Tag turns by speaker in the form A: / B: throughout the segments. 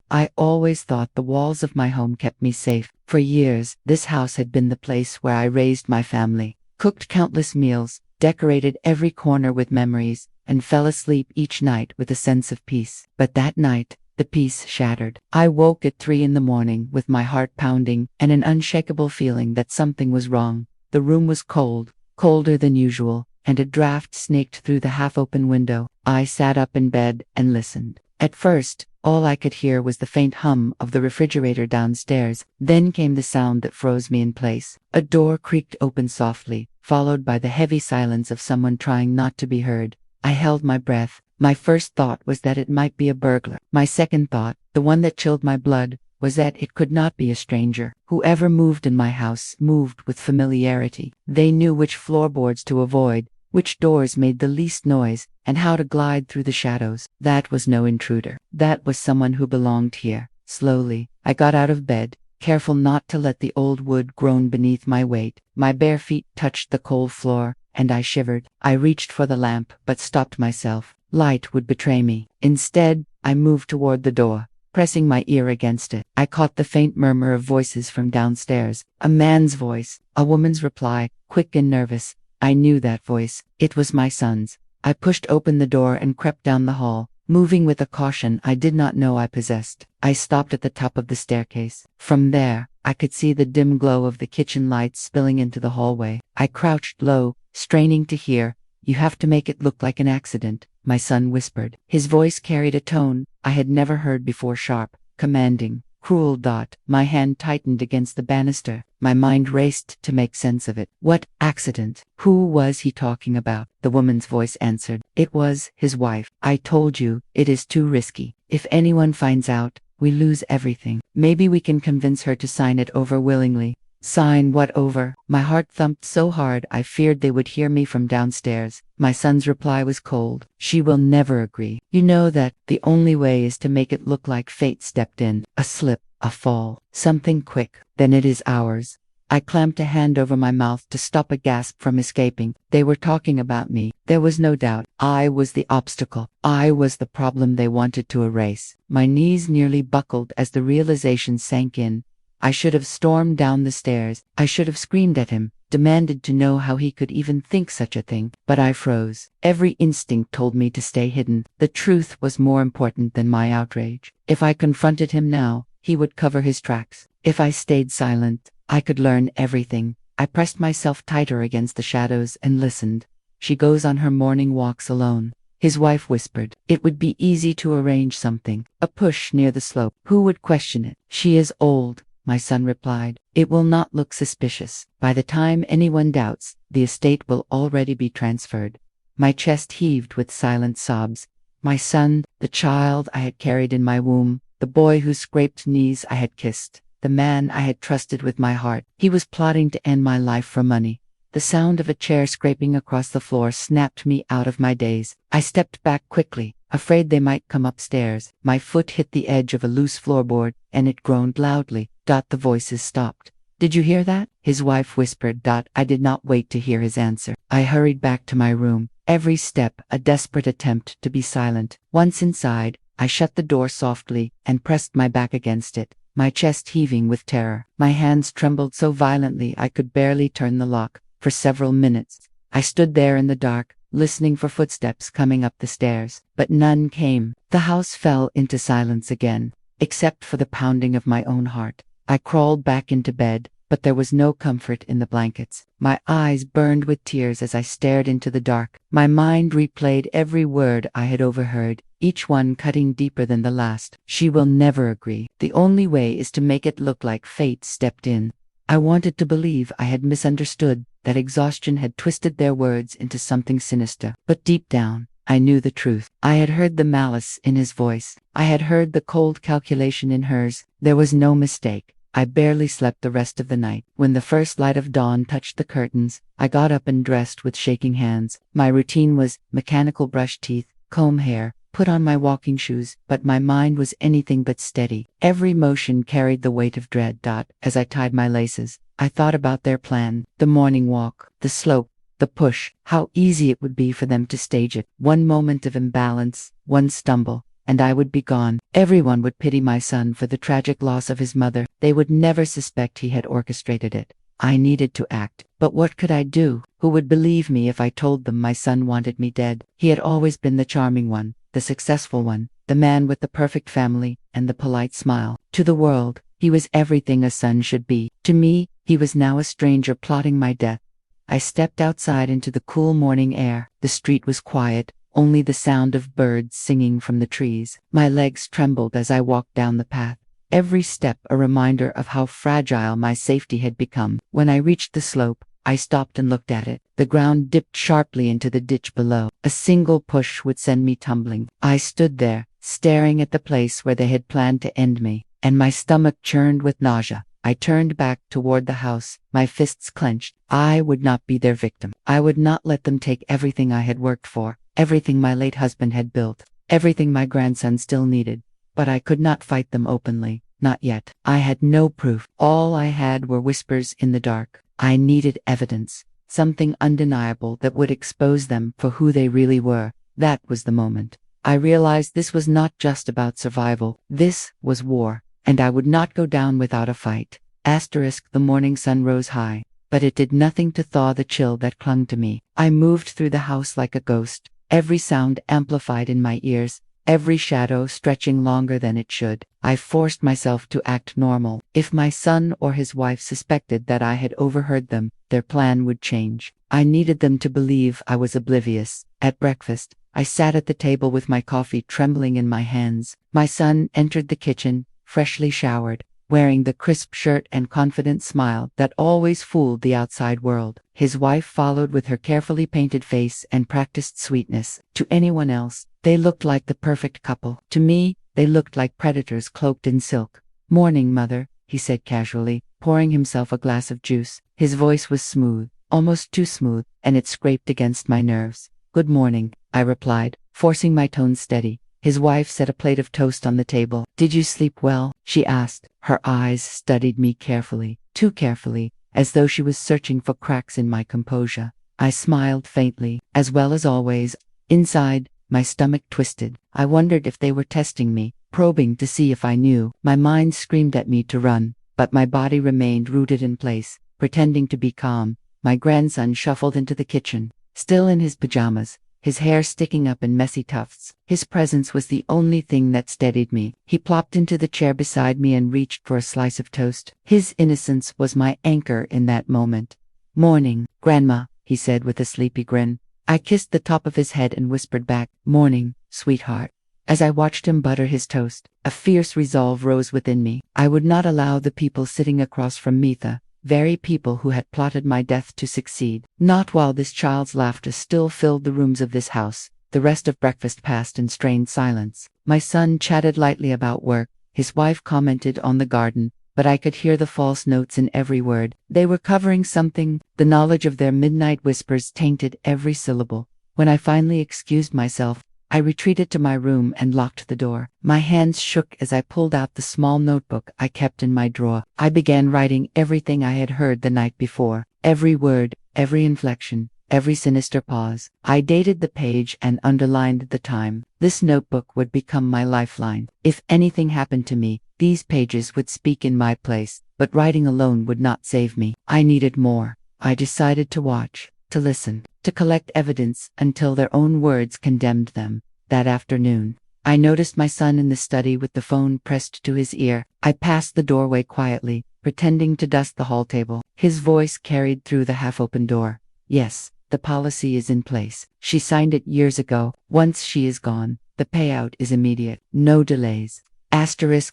A: I always thought the walls of my home kept me safe. For years, this house had been the place where I raised my family, cooked countless meals, decorated every corner with memories, and fell asleep each night with a sense of peace. But that night, the peace shattered. I woke at 3 in the morning with my heart pounding and an unshakable feeling that something was wrong. The room was cold, colder than usual, and a draft snaked through the half-open window. I sat up in bed and listened. At first, all I could hear was the faint hum of the refrigerator downstairs. Then came the sound that froze me in place. A door creaked open softly, followed by the heavy silence of someone trying not to be heard. I held my breath. My first thought was that it might be a burglar. My second thought, the one that chilled my blood, was that it could not be a stranger. Whoever moved in my house moved with familiarity. They knew which floorboards to avoid, which doors made the least noise, and how to glide through the shadows. That was no intruder. That was someone who belonged here. Slowly, I got out of bed, careful not to let the old wood groan beneath my weight. My bare feet touched the cold floor, and I shivered. I reached for the lamp, but stopped myself. Light would betray me. Instead, I moved toward the door, pressing my ear against it. I caught the faint murmur of voices from downstairs. A man's voice, a woman's reply, quick and nervous. I knew that voice. It was my son's. I pushed open the door and crept down the hall, moving with a caution I did not know I possessed. I stopped at the top of the staircase. From there, I could see the dim glow of the kitchen lights spilling into the hallway. I crouched low, straining to hear. "You have to make it look like an accident," my son whispered. His voice carried a tone I had never heard before, sharp, commanding, cruel. My hand tightened against the banister. My mind raced to make sense of it. What accident? Who was he talking about? The woman's voice answered. It was his wife. "I told you, it is too risky. If anyone finds out, we lose everything. Maybe we can convince her to sign it over willingly." Sign what over? My heart thumped so hard I feared they would hear me from downstairs. My son's reply was cold. "She will never agree. You know that the only way is to make it look like fate stepped in. A slip, a fall, something quick. Then it is ours." I clamped a hand over my mouth to stop a gasp from escaping. They were talking about me. There was no doubt. I was the obstacle. I was the problem they wanted to erase. My knees nearly buckled as the realization sank in. I should have stormed down the stairs. I should have screamed at him, demanded to know how he could even think such a thing. But I froze. Every instinct told me to stay hidden. The truth was more important than my outrage. If I confronted him now, he would cover his tracks. If I stayed silent, I could learn everything. I pressed myself tighter against the shadows and listened. "She goes on her morning walks alone," his wife whispered. "It would be easy to arrange something. A push near the slope. Who would question it? She is old," my son replied. "It will not look suspicious. By the time anyone doubts, the estate will already be transferred." My chest heaved with silent sobs. My son, the child I had carried in my womb, the boy whose scraped knees I had kissed, the man I had trusted with my heart. He was plotting to end my life for money. The sound of a chair scraping across the floor snapped me out of my daze. I stepped back quickly, afraid they might come upstairs. My foot hit the edge of a loose floorboard, and it groaned loudly. The voices stopped. "Did you hear that?" his wife whispered. I did not wait to hear his answer. I hurried back to my room. Every step a desperate attempt to be silent. Once inside, I shut the door softly and pressed my back against it, my chest heaving with terror. My hands trembled so violently I could barely turn the lock. For several minutes, I stood there in the dark, listening for footsteps coming up the stairs. But none came. The house fell into silence again, except for the pounding of my own heart. I crawled back into bed, but there was no comfort in the blankets. My eyes burned with tears as I stared into the dark. My mind replayed every word I had overheard, each one cutting deeper than the last. "She will never agree. The only way is to make it look like fate stepped in." I wanted to believe I had misunderstood, that exhaustion had twisted their words into something sinister. But deep down, I knew the truth. I had heard the malice in his voice. I had heard the cold calculation in hers. There was no mistake. I barely slept the rest of the night. When the first light of dawn touched the curtains, I got up and dressed with shaking hands. My routine was mechanical brush teeth, comb hair, put on my walking shoes, but my mind was anything but steady. Every motion carried the weight of dread. As I tied my laces, I thought about their plan, the morning walk, the slope, the push, how easy it would be for them to stage it. One moment of imbalance, one stumble, and I would be gone. Everyone would pity my son for the tragic loss of his mother. They would never suspect he had orchestrated it. I needed to act. But what could I do? Who would believe me if I told them my son wanted me dead? He had always been the charming one, the successful one, the man with the perfect family and the polite smile. To the world, he was everything a son should be. To me, he was now a stranger plotting my death. I stepped outside into the cool morning air. The street was quiet, only the sound of birds singing from the trees. My legs trembled as I walked down the path. Every step a reminder of how fragile my safety had become. When I reached the slope, I stopped and looked at it. The ground dipped sharply into the ditch below. A single push would send me tumbling. I stood there, staring at the place where they had planned to end me, and my stomach churned with nausea. I turned back toward the house, my fists clenched. I would not be their victim. I would not let them take everything I had worked for, everything my late husband had built, everything my grandson still needed. But I could not fight them openly, not yet. I had no proof. All I had were whispers in the dark. I needed evidence, something undeniable that would expose them for who they really were. That was the moment. I realized this was not just about survival. This was war, and I would not go down without a fight. The morning sun rose high, but it did nothing to thaw the chill that clung to me. I moved through the house like a ghost, every sound amplified in my ears, every shadow stretching longer than it should. I forced myself to act normal. If my son or his wife suspected that I had overheard them, their plan would change. I needed them to believe I was oblivious. At breakfast, I sat at the table with my coffee trembling in my hands. My son entered the kitchen, freshly showered, wearing the crisp shirt and confident smile that always fooled the outside world. His wife followed with her carefully painted face and practiced sweetness. To anyone else, they looked like the perfect couple. To me, they looked like predators cloaked in silk. "Morning, mother," he said casually, pouring himself a glass of juice. His voice was smooth, almost too smooth, and it scraped against my nerves. "Good morning," I replied, forcing my tone steady. His wife set a plate of toast on the table. "Did you sleep well?" she asked. Her eyes studied me carefully, too carefully, as though she was searching for cracks in my composure. I smiled faintly, as well as always. Inside, my stomach twisted. I wondered if they were testing me, probing to see if I knew. My mind screamed at me to run, but my body remained rooted in place, pretending to be calm. My grandson shuffled into the kitchen, still in his pajamas, his hair sticking up in messy tufts. His presence was the only thing that steadied me. He plopped into the chair beside me and reached for a slice of toast. His innocence was my anchor in that moment. "Morning, Grandma," he said with a sleepy grin. I kissed the top of his head and whispered back, "Morning, sweetheart." As I watched him butter his toast, a fierce resolve rose within me. I would not allow the people sitting across from me, the very people who had plotted my death, to succeed. Not while this child's laughter still filled the rooms of this house. The rest of breakfast passed in strained silence. My son chatted lightly about work. His wife commented on the garden, but I could hear the false notes in every word. They were covering something. The knowledge of their midnight whispers tainted every syllable. When I finally excused myself, I retreated to my room and locked the door. My hands shook as I pulled out the small notebook I kept in my drawer. I began writing everything I had heard the night before. Every word, every inflection, every sinister pause. I dated the page and underlined the time. This notebook would become my lifeline. If anything happened to me, these pages would speak in my place, but writing alone would not save me. I needed more. I decided to watch, to listen, to collect evidence until their own words condemned them. That afternoon, I noticed my son in the study with the phone pressed to his ear. I passed the doorway quietly, pretending to dust the hall table. His voice carried through the half-open door. "Yes, the policy is in place. She signed it years ago. Once she is gone, the payout is immediate. No delays.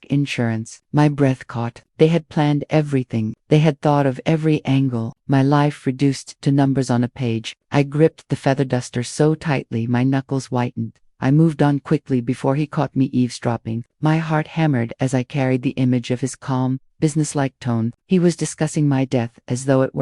A: Insurance." My breath caught. They had planned everything. They had thought of every angle. My life reduced to numbers on a page. I gripped the feather duster so tightly my knuckles whitened. I moved on quickly before he caught me eavesdropping. My heart hammered as I carried the image of his calm, businesslike tone. He was discussing my death as though it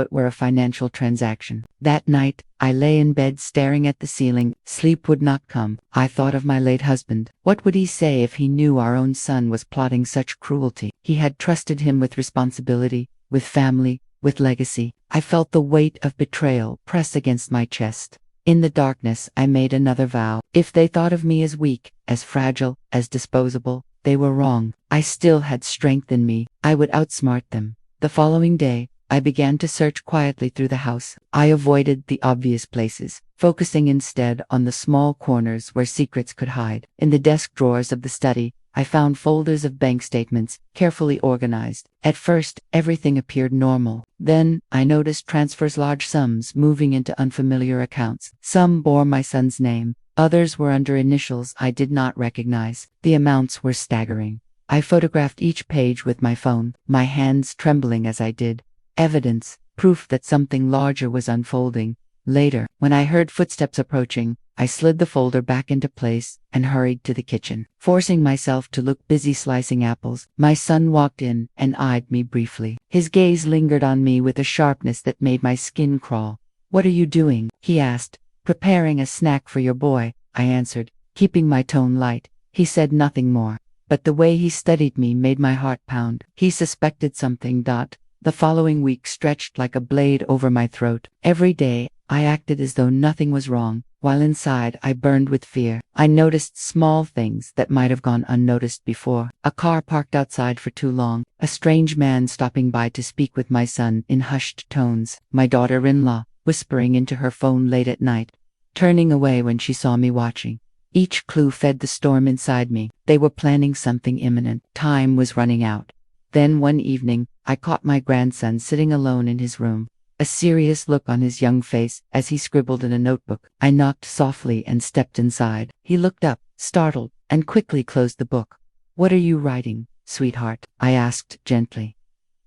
A: were a financial transaction. That night, I lay in bed staring at the ceiling. Sleep would not come. I thought of my late husband. What would he say if he knew our own son was plotting such cruelty? He had trusted him with responsibility, with family, with legacy. I felt the weight of betrayal press against my chest. In the darkness, I made another vow. If they thought of me as weak, as fragile, as disposable, they were wrong. I still had strength in me. I would outsmart them. The following day, I began to search quietly through the house. I avoided the obvious places, focusing instead on the small corners where secrets could hide. In the desk drawers of the study, I found folders of bank statements, carefully organized. At first, everything appeared normal. Then, I noticed transfers, large sums moving into unfamiliar accounts. Some bore my son's name, others were under initials I did not recognize. The amounts were staggering. I photographed each page with my phone, my hands trembling as I did. Evidence, proof that something larger was unfolding. Later, when I heard footsteps approaching, I slid the folder back into place and hurried to the kitchen. Forcing myself to look busy slicing apples, my son walked in and eyed me briefly. His gaze lingered on me with a sharpness that made my skin crawl. "What are you doing?" he asked. "Preparing a snack for your boy," I answered, keeping my tone light. He said nothing more, but the way he studied me made my heart pound. He suspected something. The following week stretched like a blade over my throat. Every day, I acted as though nothing was wrong, while inside I burned with fear. I noticed small things that might have gone unnoticed before. A car parked outside for too long, a strange man stopping by to speak with my son in hushed tones, my daughter-in-law whispering into her phone late at night, turning away when she saw me watching. Each clue fed the storm inside me. They were planning something imminent. Time was running out. Then one evening, I caught my grandson sitting alone in his room, a serious look on his young face as he scribbled in a notebook. I knocked softly and stepped inside. He looked up, startled, and quickly closed the book. "What are you writing, sweetheart?" I asked gently.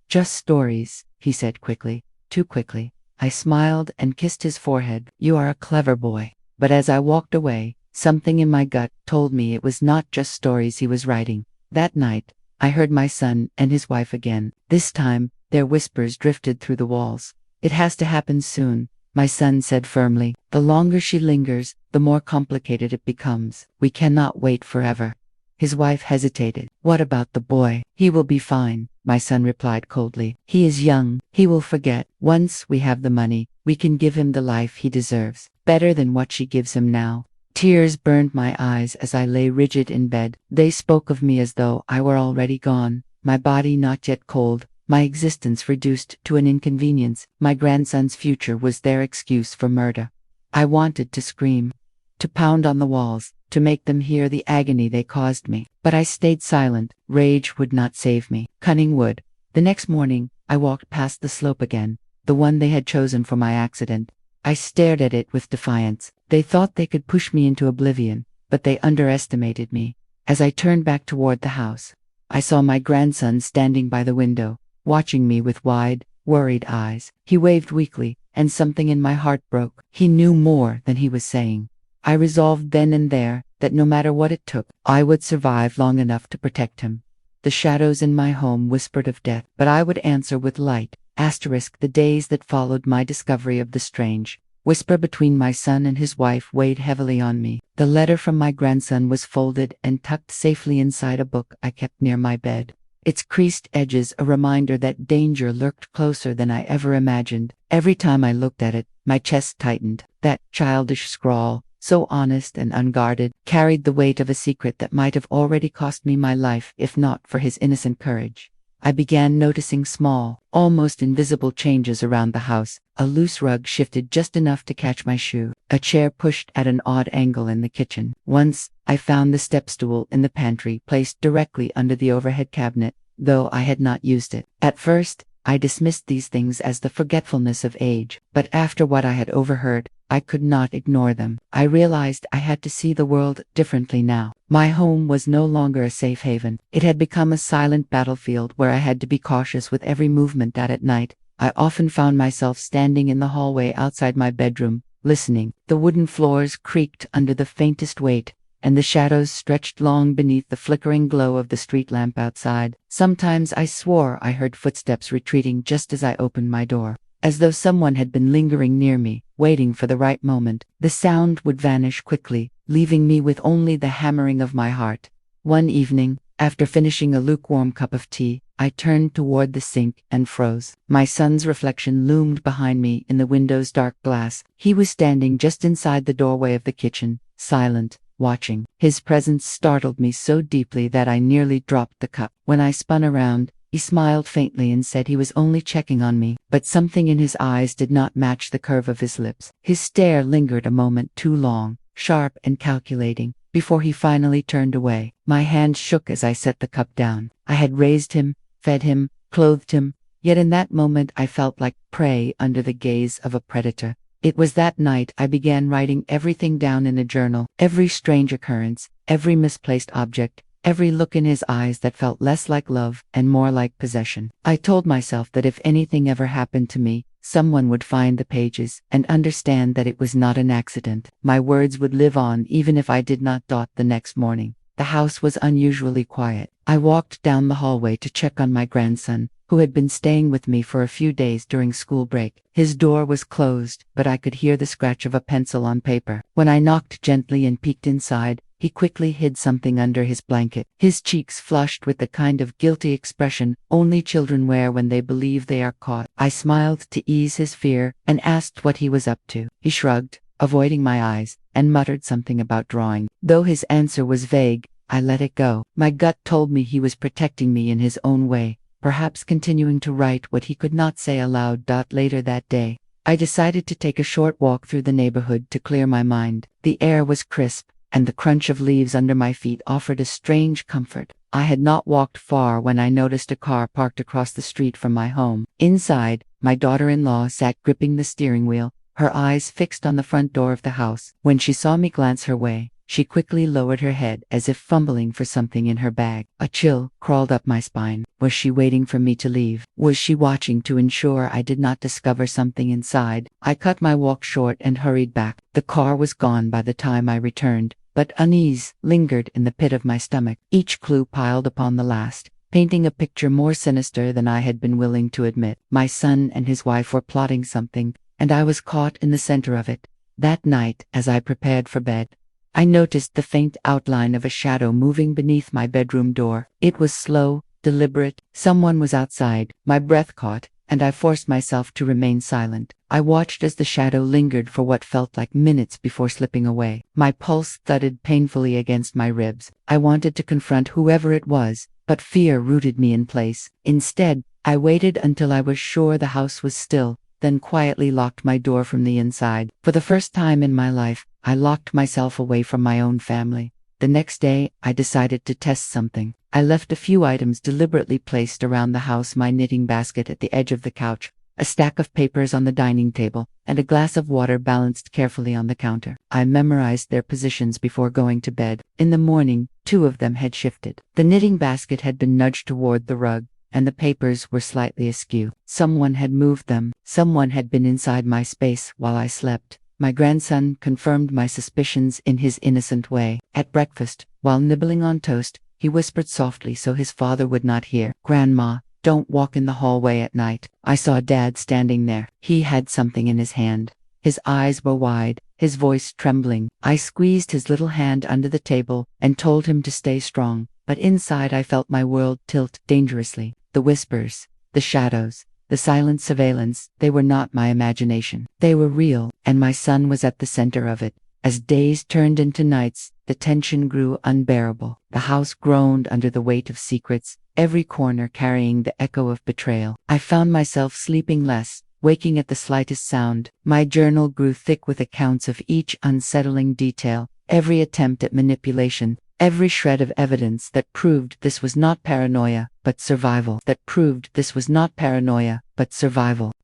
A: "Just stories," he said quickly, too quickly. I smiled and kissed his forehead. "You are a clever boy." But as I walked away, something in my gut told me it was not just stories he was writing. That night, I heard my son and his wife again. This time, their whispers drifted through the walls. "It has to happen soon," my son said firmly. "The longer she lingers, the more complicated it becomes. We cannot wait forever." His wife hesitated. "What about the boy?" "He will be fine," my son replied coldly. "He is young. He will forget. Once we have the money, we can give him the life he deserves, better than what she gives him now." Tears burned my eyes as I lay rigid in bed. They spoke of me as though I were already gone, my body not yet cold, my existence reduced to an inconvenience. My grandson's future was their excuse for murder. I wanted to scream, to pound on the walls, to make them hear the agony they caused me. But I stayed silent. Rage would not save me. Cunning would. The next morning, I walked past the slope again, the one they had chosen for my accident. I stared at it with defiance. They thought they could push me into oblivion, but they underestimated me. As I turned back toward the house, I saw my grandson standing by the window, watching me with wide, worried eyes. He waved weakly, and something in my heart broke. He knew more than he was saying. I resolved then and there that no matter what it took, I would survive long enough to protect him. The shadows in my home whispered of death, but I would answer with light. The days that followed my discovery of the strange whisper between my son and his wife weighed heavily on me. The letter from my grandson was folded and tucked safely inside a book I kept near my bed, its creased edges a reminder that danger lurked closer than I ever imagined. Every time I looked at it, my chest tightened. That childish scrawl, so honest and unguarded, carried the weight of a secret that might have already cost me my life if not for his innocent courage. I began noticing small, almost invisible changes around the house. A loose rug shifted just enough to catch my shoe. A chair pushed at an odd angle in the kitchen. Once, I found the step stool in the pantry placed directly under the overhead cabinet, though I had not used it. At first, I dismissed these things as the forgetfulness of age, but after what I had overheard, I could not ignore them. I realized I had to see the world differently now. My home was no longer a safe haven. It had become a silent battlefield where I had to be cautious with every movement. That at night, I often found myself standing in the hallway outside my bedroom, listening. The wooden floors creaked under the faintest weight, and the shadows stretched long beneath the flickering glow of the street lamp outside. Sometimes I swore I heard footsteps retreating just as I opened my door, as though someone had been lingering near me, waiting for the right moment. The sound would vanish quickly, leaving me with only the hammering of my heart. One evening, after finishing a lukewarm cup of tea, I turned toward the sink and froze. My son's reflection loomed behind me in the window's dark glass. He was standing just inside the doorway of the kitchen, silent, watching. His presence startled me so deeply that I nearly dropped the cup. When I spun around, he smiled faintly and said he was only checking on me, but something in his eyes did not match the curve of his lips. His stare lingered a moment too long, sharp and calculating, before he finally turned away. My hand shook as I set the cup down. I had raised him, fed him, clothed him, yet in that moment I felt like prey under the gaze of a predator. It was that night I began writing everything down in a journal, every strange occurrence, every misplaced object, every look in his eyes that felt less like love and more like possession. I told myself that if anything ever happened to me, someone would find the pages and understand that it was not an accident. My words would live on even if I did not. The next morning, the house was unusually quiet. I walked down the hallway to check on my grandson, who had been staying with me for a few days during school break. His door was closed, but I could hear the scratch of a pencil on paper. When I knocked gently and peeked inside, he quickly hid something under his blanket. His cheeks flushed with the kind of guilty expression only children wear when they believe they are caught. I smiled to ease his fear and asked what he was up to. He shrugged, avoiding my eyes, and muttered something about drawing. Though his answer was vague, I let it go. My gut told me he was protecting me in his own way, perhaps continuing to write what he could not say aloud. Later that day, I decided to take a short walk through the neighborhood to clear my mind. The air was crisp, and the crunch of leaves under my feet offered a strange comfort. I had not walked far when I noticed a car parked across the street from my home. Inside, my daughter-in-law sat gripping the steering wheel, her eyes fixed on the front door of the house. When she saw me glance her way, she quickly lowered her head as if fumbling for something in her bag. A chill crawled up my spine. Was she waiting for me to leave? Was she watching to ensure I did not discover something inside? I cut my walk short and hurried back. The car was gone by the time I returned, but unease lingered in the pit of my stomach. Each clue piled upon the last, painting a picture more sinister than I had been willing to admit. My son and his wife were plotting something, and I was caught in the center of it. That night, as I prepared for bed, I noticed the faint outline of a shadow moving beneath my bedroom door. It was slow, deliberate. Someone was outside. My breath caught, and I forced myself to remain silent. I watched as the shadow lingered for what felt like minutes before slipping away. My pulse thudded painfully against my ribs. I wanted to confront whoever it was, but fear rooted me in place. Instead, I waited until I was sure the house was still, then quietly locked my door from the inside. For the first time in my life, I locked myself away from my own family. The next day, I decided to test something. I left a few items deliberately placed around the house: my knitting basket at the edge of the couch, a stack of papers on the dining table, and a glass of water balanced carefully on the counter. I memorized their positions before going to bed. In the morning, 2 of them had shifted. The knitting basket had been nudged toward the rug, and the papers were slightly askew. Someone had moved them. Someone had been inside my space while I slept. My grandson confirmed my suspicions in his innocent way. At breakfast, while nibbling on toast, he whispered softly so his father would not hear, "Grandma, don't walk in the hallway at night." I saw Dad standing there. He had something in his hand. His eyes were wide, his voice trembling. I squeezed his little hand under the table and told him to stay strong, but inside I felt my world tilt dangerously. The whispers, the shadows, the silent surveillance, they were not my imagination. They were real, and my son was at the center of it. As days turned into nights, the tension grew unbearable. The house groaned under the weight of secrets, every corner carrying the echo of betrayal. I found myself sleeping less, waking at the slightest sound. My journal grew thick with accounts of each unsettling detail, every attempt at manipulation, every shred of evidence that proved this was not paranoia, but survival.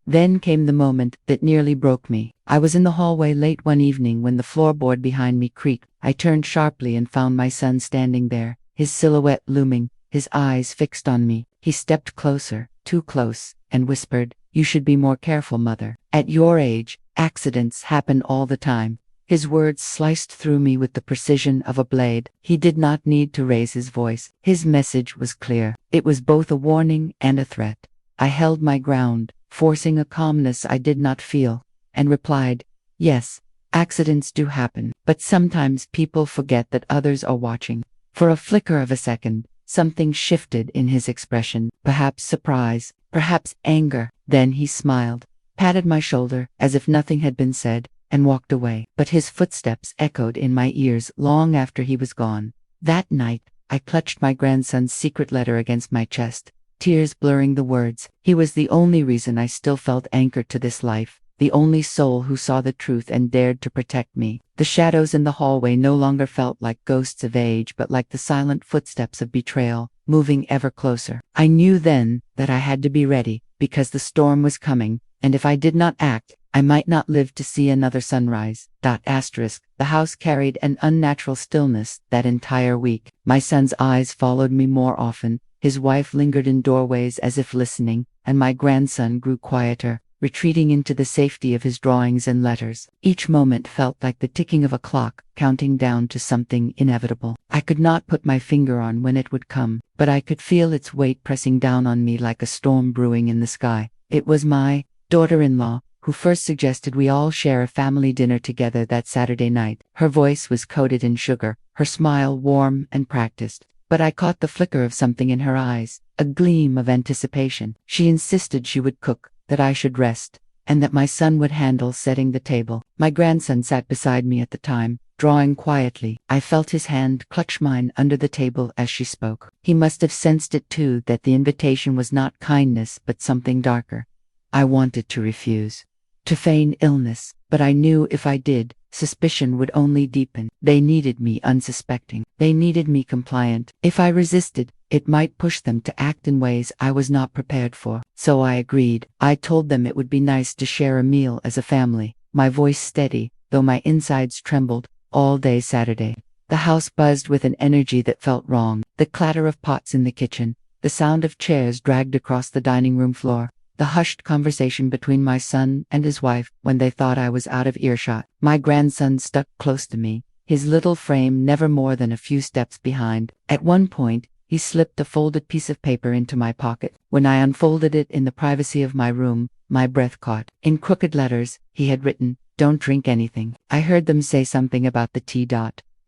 A: Then came the moment that nearly broke me. I was in the hallway late one evening when the floorboard behind me creaked. I turned sharply and found my son standing there, his silhouette looming, his eyes fixed on me. He stepped closer, too close, and whispered, "You should be more careful, Mother. At your age, accidents happen all the time." His words sliced through me with the precision of a blade. He did not need to raise his voice. His message was clear. It was both a warning and a threat. I held my ground, forcing a calmness I did not feel, and replied, "Yes, accidents do happen, but sometimes people forget that others are watching." For a flicker of a second, Something shifted in his expression, perhaps surprise, perhaps anger. Then he smiled, patted my shoulder as if nothing had been said, and walked away. But his footsteps echoed in my ears long after he was gone. That night, I clutched my grandson's secret letter against my chest, tears blurring the words. He was the only reason I still felt anchored to this life, the only soul who saw the truth and dared to protect me. The shadows in the hallway no longer felt like ghosts of age but like the silent footsteps of betrayal, moving ever closer. I knew then that I had to be ready, because the storm was coming, and if I did not act, I might not live to see another sunrise. The house carried an unnatural stillness that entire week. My son's eyes followed me more often, his wife lingered in doorways as if listening, and my grandson grew quieter, retreating into the safety of his drawings and letters. Each moment felt like the ticking of a clock, counting down to something inevitable. I could not put my finger on when it would come, but I could feel its weight pressing down on me like a storm brewing in the sky. It was my daughter-in-law who first suggested we all share a family dinner together that Saturday night. Her voice was coated in sugar, her smile warm and practiced, but I caught the flicker of something in her eyes, a gleam of anticipation. She insisted she would cook, that I should rest, and that my son would handle setting the table. My grandson sat beside me at the time, drawing quietly. I felt his hand clutch mine under the table as she spoke. He must have sensed it too, that the invitation was not kindness but something darker. I wanted to refuse, to feign illness, but I knew if I did, suspicion would only deepen. They needed me unsuspecting. They needed me compliant. If I resisted, it might push them to act in ways I was not prepared for. So I agreed. I told them it would be nice to share a meal as a family, my voice steady, though my insides trembled, all day Saturday. The house buzzed with an energy that felt wrong. The clatter of pots in the kitchen, the sound of chairs dragged across the dining room floor, the hushed conversation between my son and his wife when they thought I was out of earshot. My grandson stuck close to me, his little frame never more than a few steps behind. At one point, he slipped a folded piece of paper into my pocket. When I unfolded it in the privacy of my room, my breath caught. In crooked letters, he had written, "Don't drink anything." I heard them say something about the tea.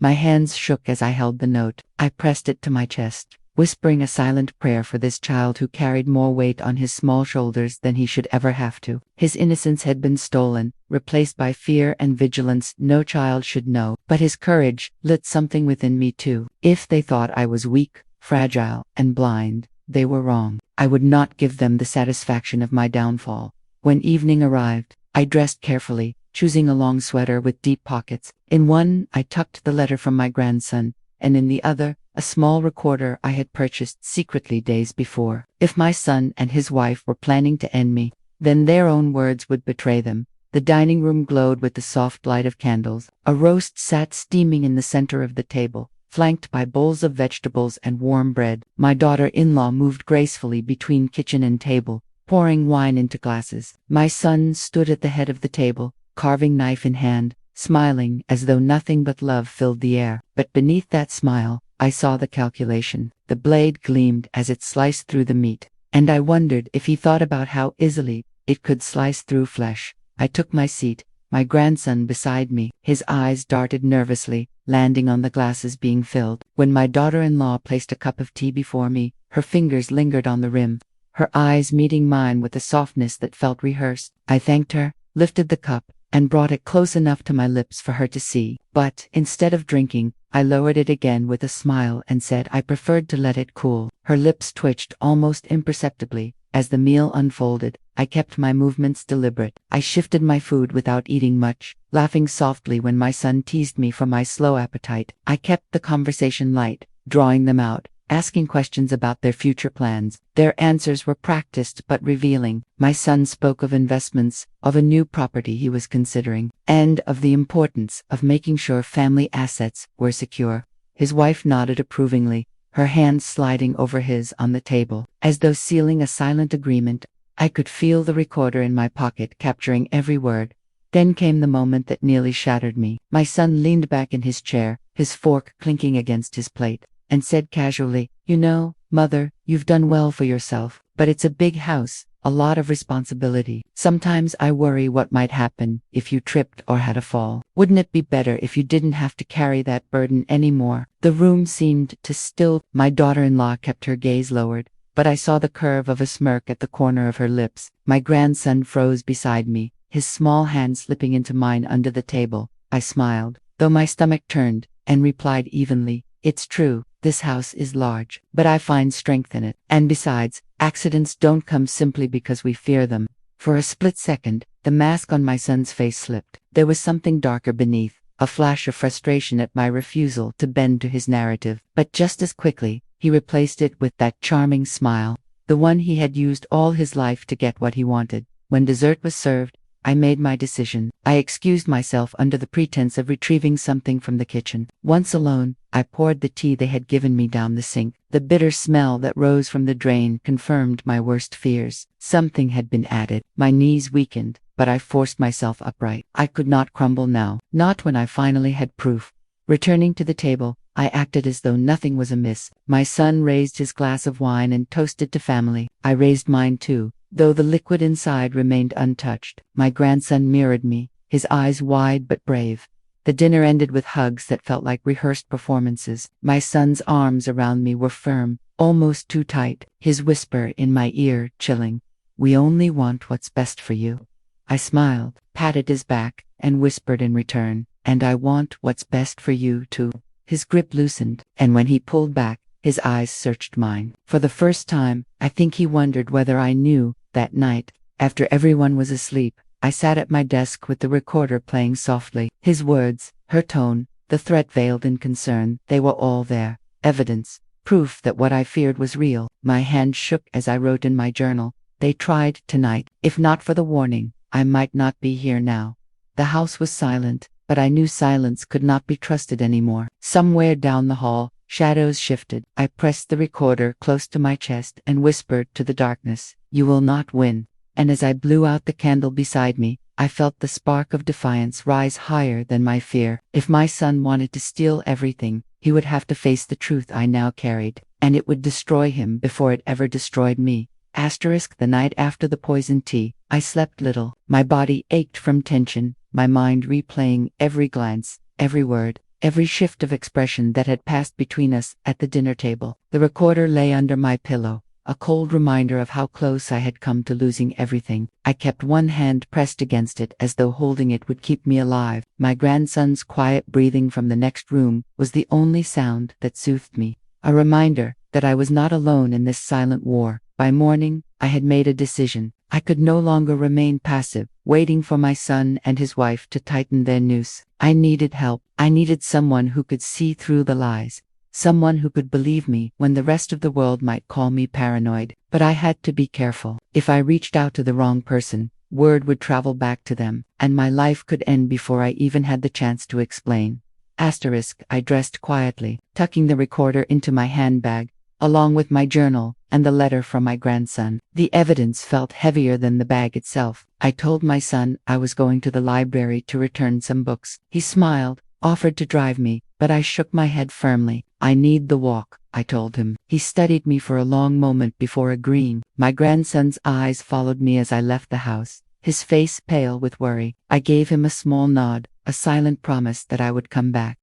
A: My hands shook as I held the note. I pressed it to my chest, whispering a silent prayer for this child who carried more weight on his small shoulders than he should ever have to. His innocence had been stolen, replaced by fear and vigilance no child should know. But his courage lit something within me too. If they thought I was weak, fragile, and blind, they were wrong. I would not give them the satisfaction of my downfall. When evening arrived, I dressed carefully, choosing a long sweater with deep pockets. In one, I tucked the letter from my grandson, and in the other, a small recorder I had purchased secretly days before. If my son and his wife were planning to end me, then their own words would betray them. The dining room glowed with the soft light of candles. A roast sat steaming in the center of the table, flanked by bowls of vegetables and warm bread. My daughter-in-law moved gracefully between kitchen and table, pouring wine into glasses. My son stood at the head of the table, carving knife in hand, smiling as though nothing but love filled the air. But beneath that smile, I saw the calculation. The blade gleamed as it sliced through the meat, and I wondered if he thought about how easily it could slice through flesh. I took my seat, my grandson beside me. His eyes darted nervously, landing on the glasses being filled. When my daughter-in-law placed a cup of tea before me, her fingers lingered on the rim, her eyes meeting mine with a softness that felt rehearsed. I thanked her, lifted the cup, and brought it close enough to my lips for her to see. But, instead of drinking, I lowered it again with a smile and said I preferred to let it cool. Her lips twitched almost imperceptibly. As the meal unfolded, I kept my movements deliberate. I shifted my food without eating much, laughing softly when my son teased me for my slow appetite. I kept the conversation light, drawing them out, asking questions about their future plans. Their answers were practiced but revealing. My son spoke of investments, of a new property he was considering, and of the importance of making sure family assets were secure. His wife nodded approvingly, her hand sliding over his on the table, as though sealing a silent agreement. I could feel the recorder in my pocket capturing every word. Then came the moment that nearly shattered me. My son leaned back in his chair, his fork clinking against his plate, and said casually, "You know, Mother, you've done well for yourself, but it's a big house, a lot of responsibility. Sometimes I worry what might happen if you tripped or had a fall. Wouldn't it be better if you didn't have to carry that burden anymore? The room seemed to still. My daughter-in-law kept her gaze lowered, but I saw the curve of a smirk at the corner of her lips. My grandson froze beside me, his small hand slipping into mine under the table. I smiled, though my stomach turned, and replied evenly, "It's true. This house is large, but I find strength in it. And besides, accidents don't come simply because we fear them." For a split second, the mask on my son's face slipped. There was something darker beneath, a flash of frustration at my refusal to bend to his narrative. But just as quickly, he replaced it with that charming smile, the one he had used all his life to get what he wanted. When dessert was served, I made my decision. I excused myself under the pretense of retrieving something from the kitchen. Once alone, I poured the tea they had given me down the sink. The bitter smell that rose from the drain confirmed my worst fears. Something had been added. My knees weakened, but I forced myself upright. I could not crumble now, not when I finally had proof. Returning to the table, I acted as though nothing was amiss. My son raised his glass of wine and toasted to family. I raised mine too, though the liquid inside remained untouched. My grandson mirrored me, his eyes wide but brave. The dinner ended with hugs that felt like rehearsed performances. My son's arms around me were firm, almost too tight, his whisper in my ear chilling. "We only want what's best for you." I smiled, patted his back, and whispered in return, "And I want what's best for you too." His grip loosened, and when he pulled back, his eyes searched mine. For the first time, I think he wondered whether I knew. That night, after everyone was asleep, I sat at my desk with the recorder playing softly. His words, her tone, the threat veiled in concern, they were all there. Evidence, proof that what I feared was real. My hand shook as I wrote in my journal, "They tried tonight. If not for the warning, I might not be here now." The house was silent, but I knew silence could not be trusted anymore. Somewhere down the hall, shadows shifted. I pressed the recorder close to my chest and whispered to the darkness, "You will not win." And as I blew out the candle beside me, I felt the spark of defiance rise higher than my fear. If my son wanted to steal everything, he would have to face the truth I now carried, and it would destroy him before it ever destroyed me. The night after the poisoned tea, I slept little. My body ached from tension, my mind replaying every glance, every word, every shift of expression that had passed between us at the dinner table. The recorder lay under my pillow, a cold reminder of how close I had come to losing everything. I kept one hand pressed against it as though holding it would keep me alive. My grandson's quiet breathing from the next room was the only sound that soothed me, a reminder that I was not alone in this silent war. By morning, I had made a decision. I could no longer remain passive, waiting for my son and his wife to tighten their noose. I needed help. I needed someone who could see through the lies. Someone who could believe me when the rest of the world might call me paranoid. But I had to be careful. If I reached out to the wrong person, word would travel back to them, and my life could end before I even had the chance to explain. I dressed quietly, tucking the recorder into my handbag, along with my journal and the letter from my grandson. The evidence felt heavier than the bag itself. I told my son I was going to the library to return some books. He smiled, offered to drive me, but I shook my head firmly. "I need the walk," I told him. He studied me for a long moment before agreeing. My grandson's eyes followed me as I left the house, his face pale with worry. I gave him a small nod, a silent promise that I would come back.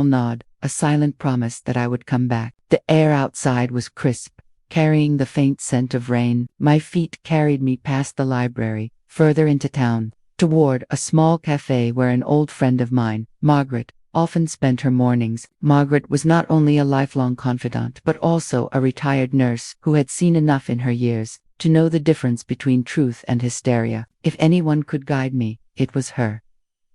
A: The air outside was crisp, carrying the faint scent of rain. My feet carried me past the library, further into town, toward a small cafe where an old friend of mine, Margaret, often spent her mornings. Margaret was not only a lifelong confidant but also a retired nurse who had seen enough in her years to know the difference between truth and hysteria. If anyone could guide me, it was her.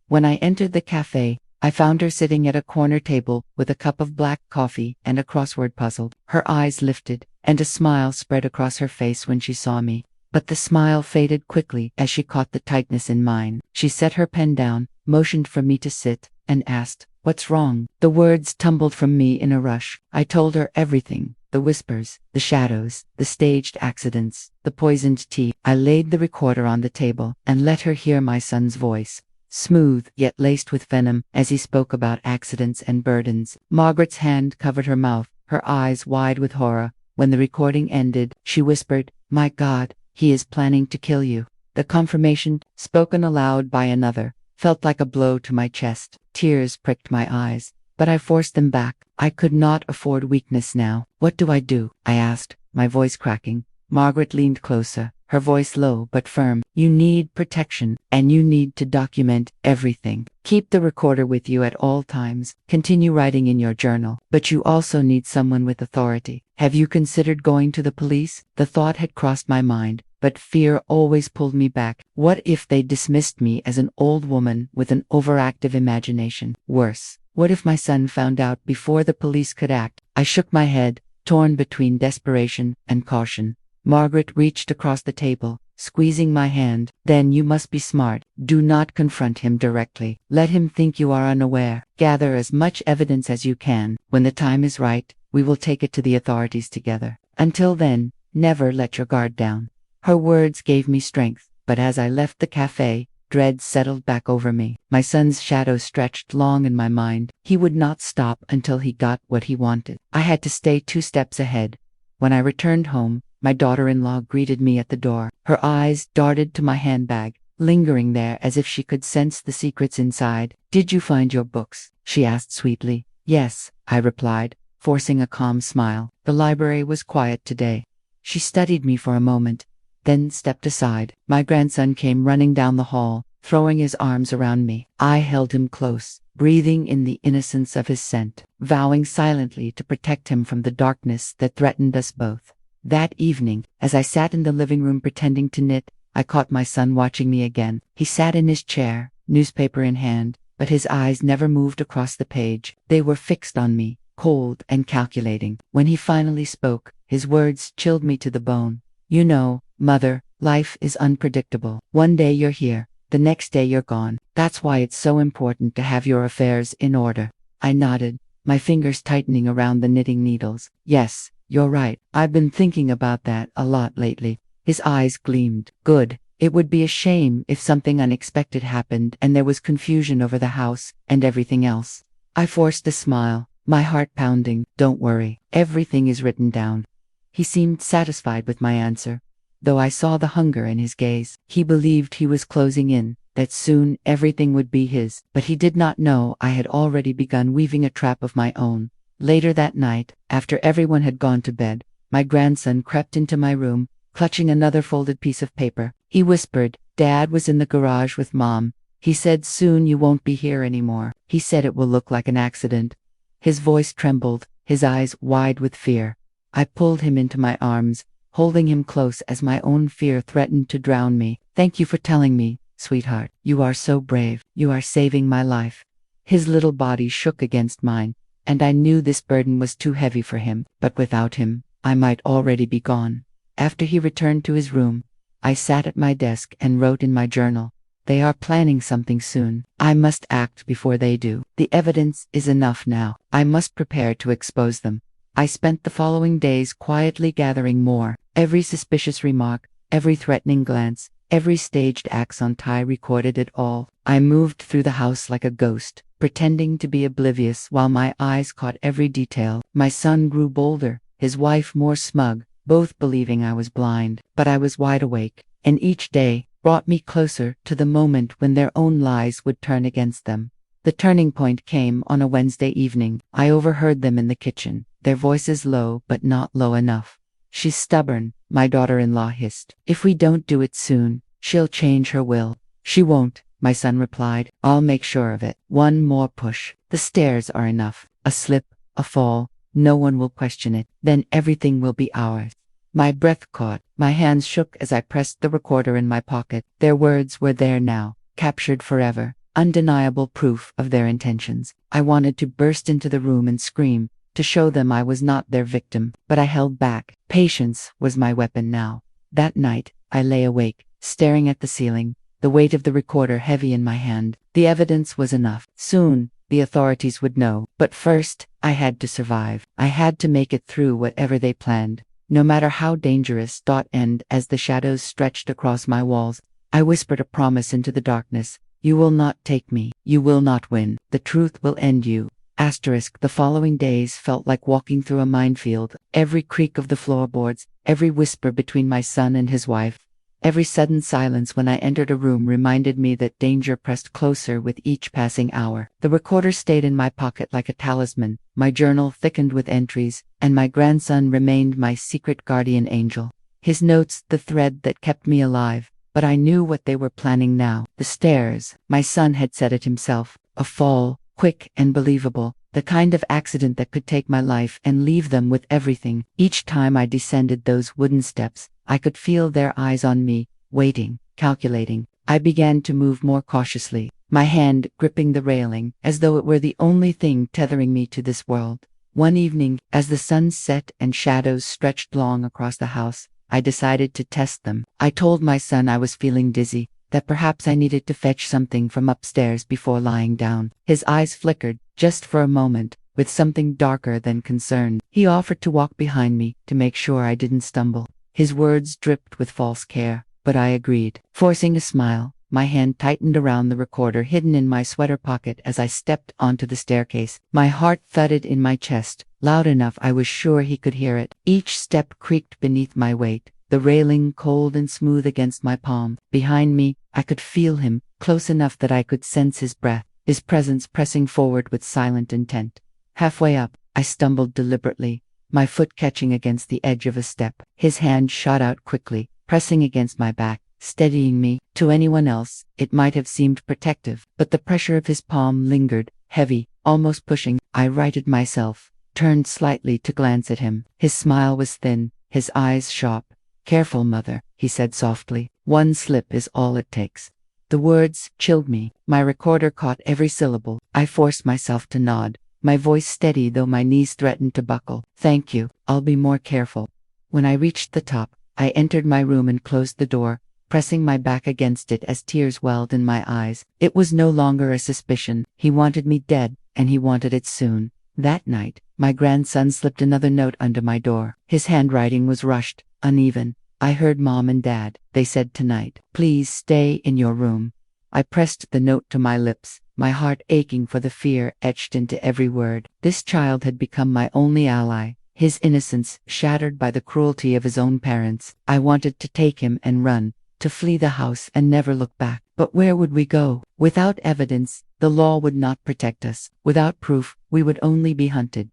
A: When I entered the cafe, I found her sitting at a corner table with a cup of black coffee and a crossword puzzle. Her eyes lifted, and a smile spread across her face when she saw me. But the smile faded quickly as she caught the tightness in mine. She set her pen down, motioned for me to sit, and asked, "What's wrong?" The words tumbled from me in a rush. I told her everything. The whispers, the shadows, the staged accidents, the poisoned tea. I laid the recorder on the table and let her hear my son's voice, smooth yet laced with venom, as he spoke about accidents and burdens. Margaret's hand covered her mouth, her eyes wide with horror. When the recording ended, she whispered, "My God, He is planning to kill you. The confirmation, spoken aloud by another, felt like a blow to my chest. Tears pricked my eyes, but I forced them back. I could not afford weakness now. What do I do? I asked, my voice cracking. Margaret leaned closer, her voice low but firm. You need protection, and you need to document everything. Keep the recorder with you at all times. Continue writing in your journal. But you also need someone with authority. Have you considered going to the police? The thought had crossed my mind, but fear always pulled me back. What if they dismissed me as an old woman with an overactive imagination? Worse, what if my son found out before the police could act? I shook my head, torn between desperation and caution. Margaret reached across the table, squeezing my hand. Then you must be smart. Do not confront him directly. Let him think you are unaware. Gather as much evidence as you can. When the time is right, we will take it to the authorities together. Until then, never let your guard down. Her words gave me strength, but as I left the cafe, dread settled back over me. My son's shadow stretched long in my mind. He would not stop until he got what he wanted. I had to stay 2 steps ahead. When I returned home, my daughter-in-law greeted me at the door. Her eyes darted to my handbag, lingering there as if she could sense the secrets inside. Did you find your books? She asked sweetly. Yes, I replied, forcing a calm smile. The library was quiet today. She studied me for a moment, then stepped aside. My grandson came running down the hall, throwing his arms around me. I held him close, breathing in the innocence of his scent, vowing silently to protect him from the darkness that threatened us both. That evening, as I sat in the living room pretending to knit, I caught my son watching me again. He sat in his chair, newspaper in hand, but his eyes never moved across the page. They were fixed on me, cold and calculating. When he finally spoke, his words chilled me to the bone. You know, Mother, life is unpredictable. One day you're here, the next day you're gone. That's why it's so important to have your affairs in order. I nodded, my fingers tightening around the knitting needles. Yes, you're right. I've been thinking about that a lot lately. His eyes gleamed. Good. It would be a shame if something unexpected happened and there was confusion over the house and everything else. I forced a smile, my heart pounding. Don't worry. Everything is written down. He seemed satisfied with my answer, though I saw the hunger in his gaze. He believed he was closing in, that soon everything would be his, but he did not know I had already begun weaving a trap of my own. Later that night, after everyone had gone to bed, my grandson crept into my room, clutching another folded piece of paper. He whispered, Dad was in the garage with Mom. He said soon you won't be here anymore. He said it will look like an accident. His voice trembled, his eyes wide with fear. I pulled him into my arms, holding him close as my own fear threatened to drown me. Thank you for telling me, sweetheart. You are so brave. You are saving my life. His little body shook against mine, and I knew this burden was too heavy for him, but without him, I might already be gone. After he returned to his room, I sat at my desk and wrote in my journal. They are planning something soon. I must act before they do. The evidence is enough now. I must prepare to expose them. I spent the following days quietly gathering more. Every suspicious remark, every threatening glance, every staged accent I recorded it all. I moved through the house like a ghost, pretending to be oblivious while my eyes caught every detail. My son grew bolder, his wife more smug, both believing I was blind. But I was wide awake, and each day brought me closer to the moment when their own lies would turn against them. The turning point came on a Wednesday evening. I overheard them in the kitchen, their voices low but not low enough. She's stubborn, my daughter-in-law hissed. If we don't do it soon, she'll change her will. She won't, my son replied. I'll make sure of it. One more push. The stairs are enough. A slip, a fall, no one will question it. Then everything will be ours. My breath caught. My hands shook as I pressed the recorder in my pocket. Their words were there now, captured forever, undeniable proof of their intentions. I wanted to burst into the room and scream, to show them I was not their victim, but I held back. Patience was my weapon now. That night, I lay awake, staring at the ceiling, the weight of the recorder heavy in my hand. The evidence was enough. Soon, the authorities would know. But first, I had to survive. I had to make it through whatever they planned, no matter how dangerous. And as the shadows stretched across my walls, I whispered a promise into the darkness. You will not take me. You will not win. The truth will end you. The following days felt like walking through a minefield. Every creak of the floorboards, every whisper between my son and his wife, Every sudden silence when I entered a room reminded me that danger pressed closer with each passing hour. The recorder stayed in my pocket like a talisman, my journal thickened with entries, and my grandson remained my secret guardian angel. His notes, the thread that kept me alive. But I knew what they were planning now. The stairs. My son had said it himself. A fall, quick and believable. The kind of accident that could take my life and leave them with everything. Each time I descended those wooden steps, I could feel their eyes on me, waiting, calculating. I began to move more cautiously, my hand gripping the railing, as though it were the only thing tethering me to this world. One evening, as the sun set and shadows stretched long across the house, I decided to test them. I told my son I was feeling dizzy, that perhaps I needed to fetch something from upstairs before lying down. His eyes flickered, just for a moment, with something darker than concern. He offered to walk behind me, to make sure I didn't stumble. His words dripped with false care, but I agreed. Forcing a smile, my hand tightened around the recorder hidden in my sweater pocket as I stepped onto the staircase. My heart thudded in my chest, loud enough I was sure he could hear it. Each step creaked beneath my weight, the railing cold and smooth against my palm. Behind me, I could feel him, close enough that I could sense his breath, his presence pressing forward with silent intent. Halfway up, I stumbled deliberately, my foot catching against the edge of a step. His hand shot out quickly, pressing against my back, steadying me. To anyone else, it might have seemed protective, but the pressure of his palm lingered, heavy, almost pushing. I righted myself, turned slightly to glance at him. His smile was thin, his eyes sharp. "Careful, mother," he said softly. "One slip is all it takes." The words chilled me. My recorder caught every syllable. I forced myself to nod, my voice steady though my knees threatened to buckle. "Thank you, I'll be more careful." When I reached the top, I entered my room and closed the door, pressing my back against it as tears welled in my eyes. It was no longer a suspicion. He wanted me dead, and he wanted it soon. That night, my grandson slipped another note under my door. His handwriting was rushed, uneven. "I heard Mom and Dad. They said tonight. Please stay in your room." I pressed the note to my lips, my heart aching for the fear etched into every word. This child had become my only ally, his innocence shattered by the cruelty of his own parents. I wanted to take him and run, to flee the house and never look back. But where would we go? Without evidence, the law would not protect us. Without proof, we would only be hunted.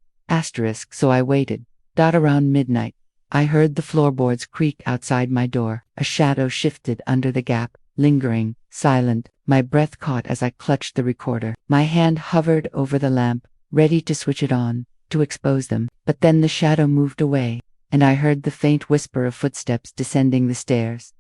A: So I waited. Around midnight, I heard the floorboards creak outside my door. A shadow shifted under the gap, lingering, silent. My breath caught as I clutched the recorder. My hand hovered over the lamp, ready to switch it on, to expose them. But then the shadow moved away, and I heard the faint whisper of footsteps descending the stairs.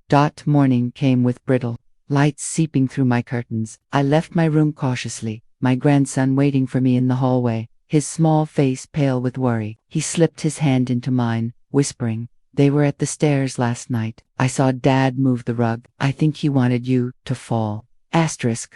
A: Morning came with brittle lights seeping through my curtains. I left my room cautiously, my grandson waiting for me in the hallway, his small face pale with worry. He slipped his hand into mine, whispering, "They were at the stairs last night. I saw Dad move the rug. I think he wanted you to fall."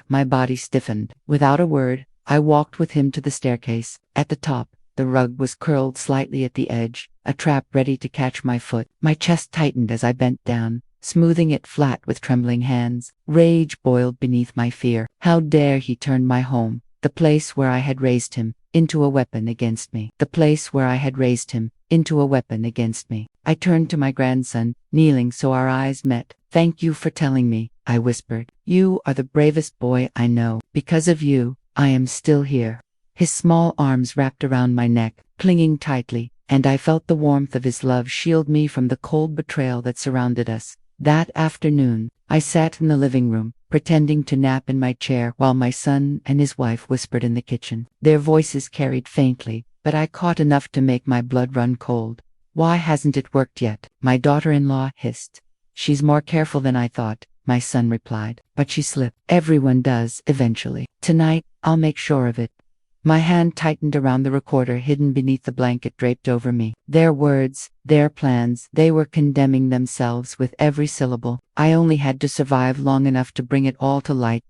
A: My body stiffened. Without a word, I walked with him to the staircase. At the top, the rug was curled slightly at the edge, a trap ready to catch my foot. My chest tightened as I bent down, smoothing it flat with trembling hands. Rage boiled beneath my fear. How dare he turn my home, the place where I had raised him, into a weapon against me. The place where I had raised him, into a weapon against me. I turned to my grandson, kneeling so our eyes met. "Thank you for telling me," I whispered. "You are the bravest boy I know. Because of you, I am still here." His small arms wrapped around my neck, clinging tightly, and I felt the warmth of his love shield me from the cold betrayal that surrounded us. That afternoon, I sat in the living room, pretending to nap in my chair while my son and his wife whispered in the kitchen. Their voices carried faintly, but I caught enough to make my blood run cold. "Why hasn't it worked yet?" my daughter-in-law hissed. "She's more careful than I thought," my son replied. "But she slipped. Everyone does, eventually. Tonight, I'll make sure of it." My hand tightened around the recorder hidden beneath the blanket draped over me. Their words, their plans, they were condemning themselves with every syllable. I only had to survive long enough to bring it all to light.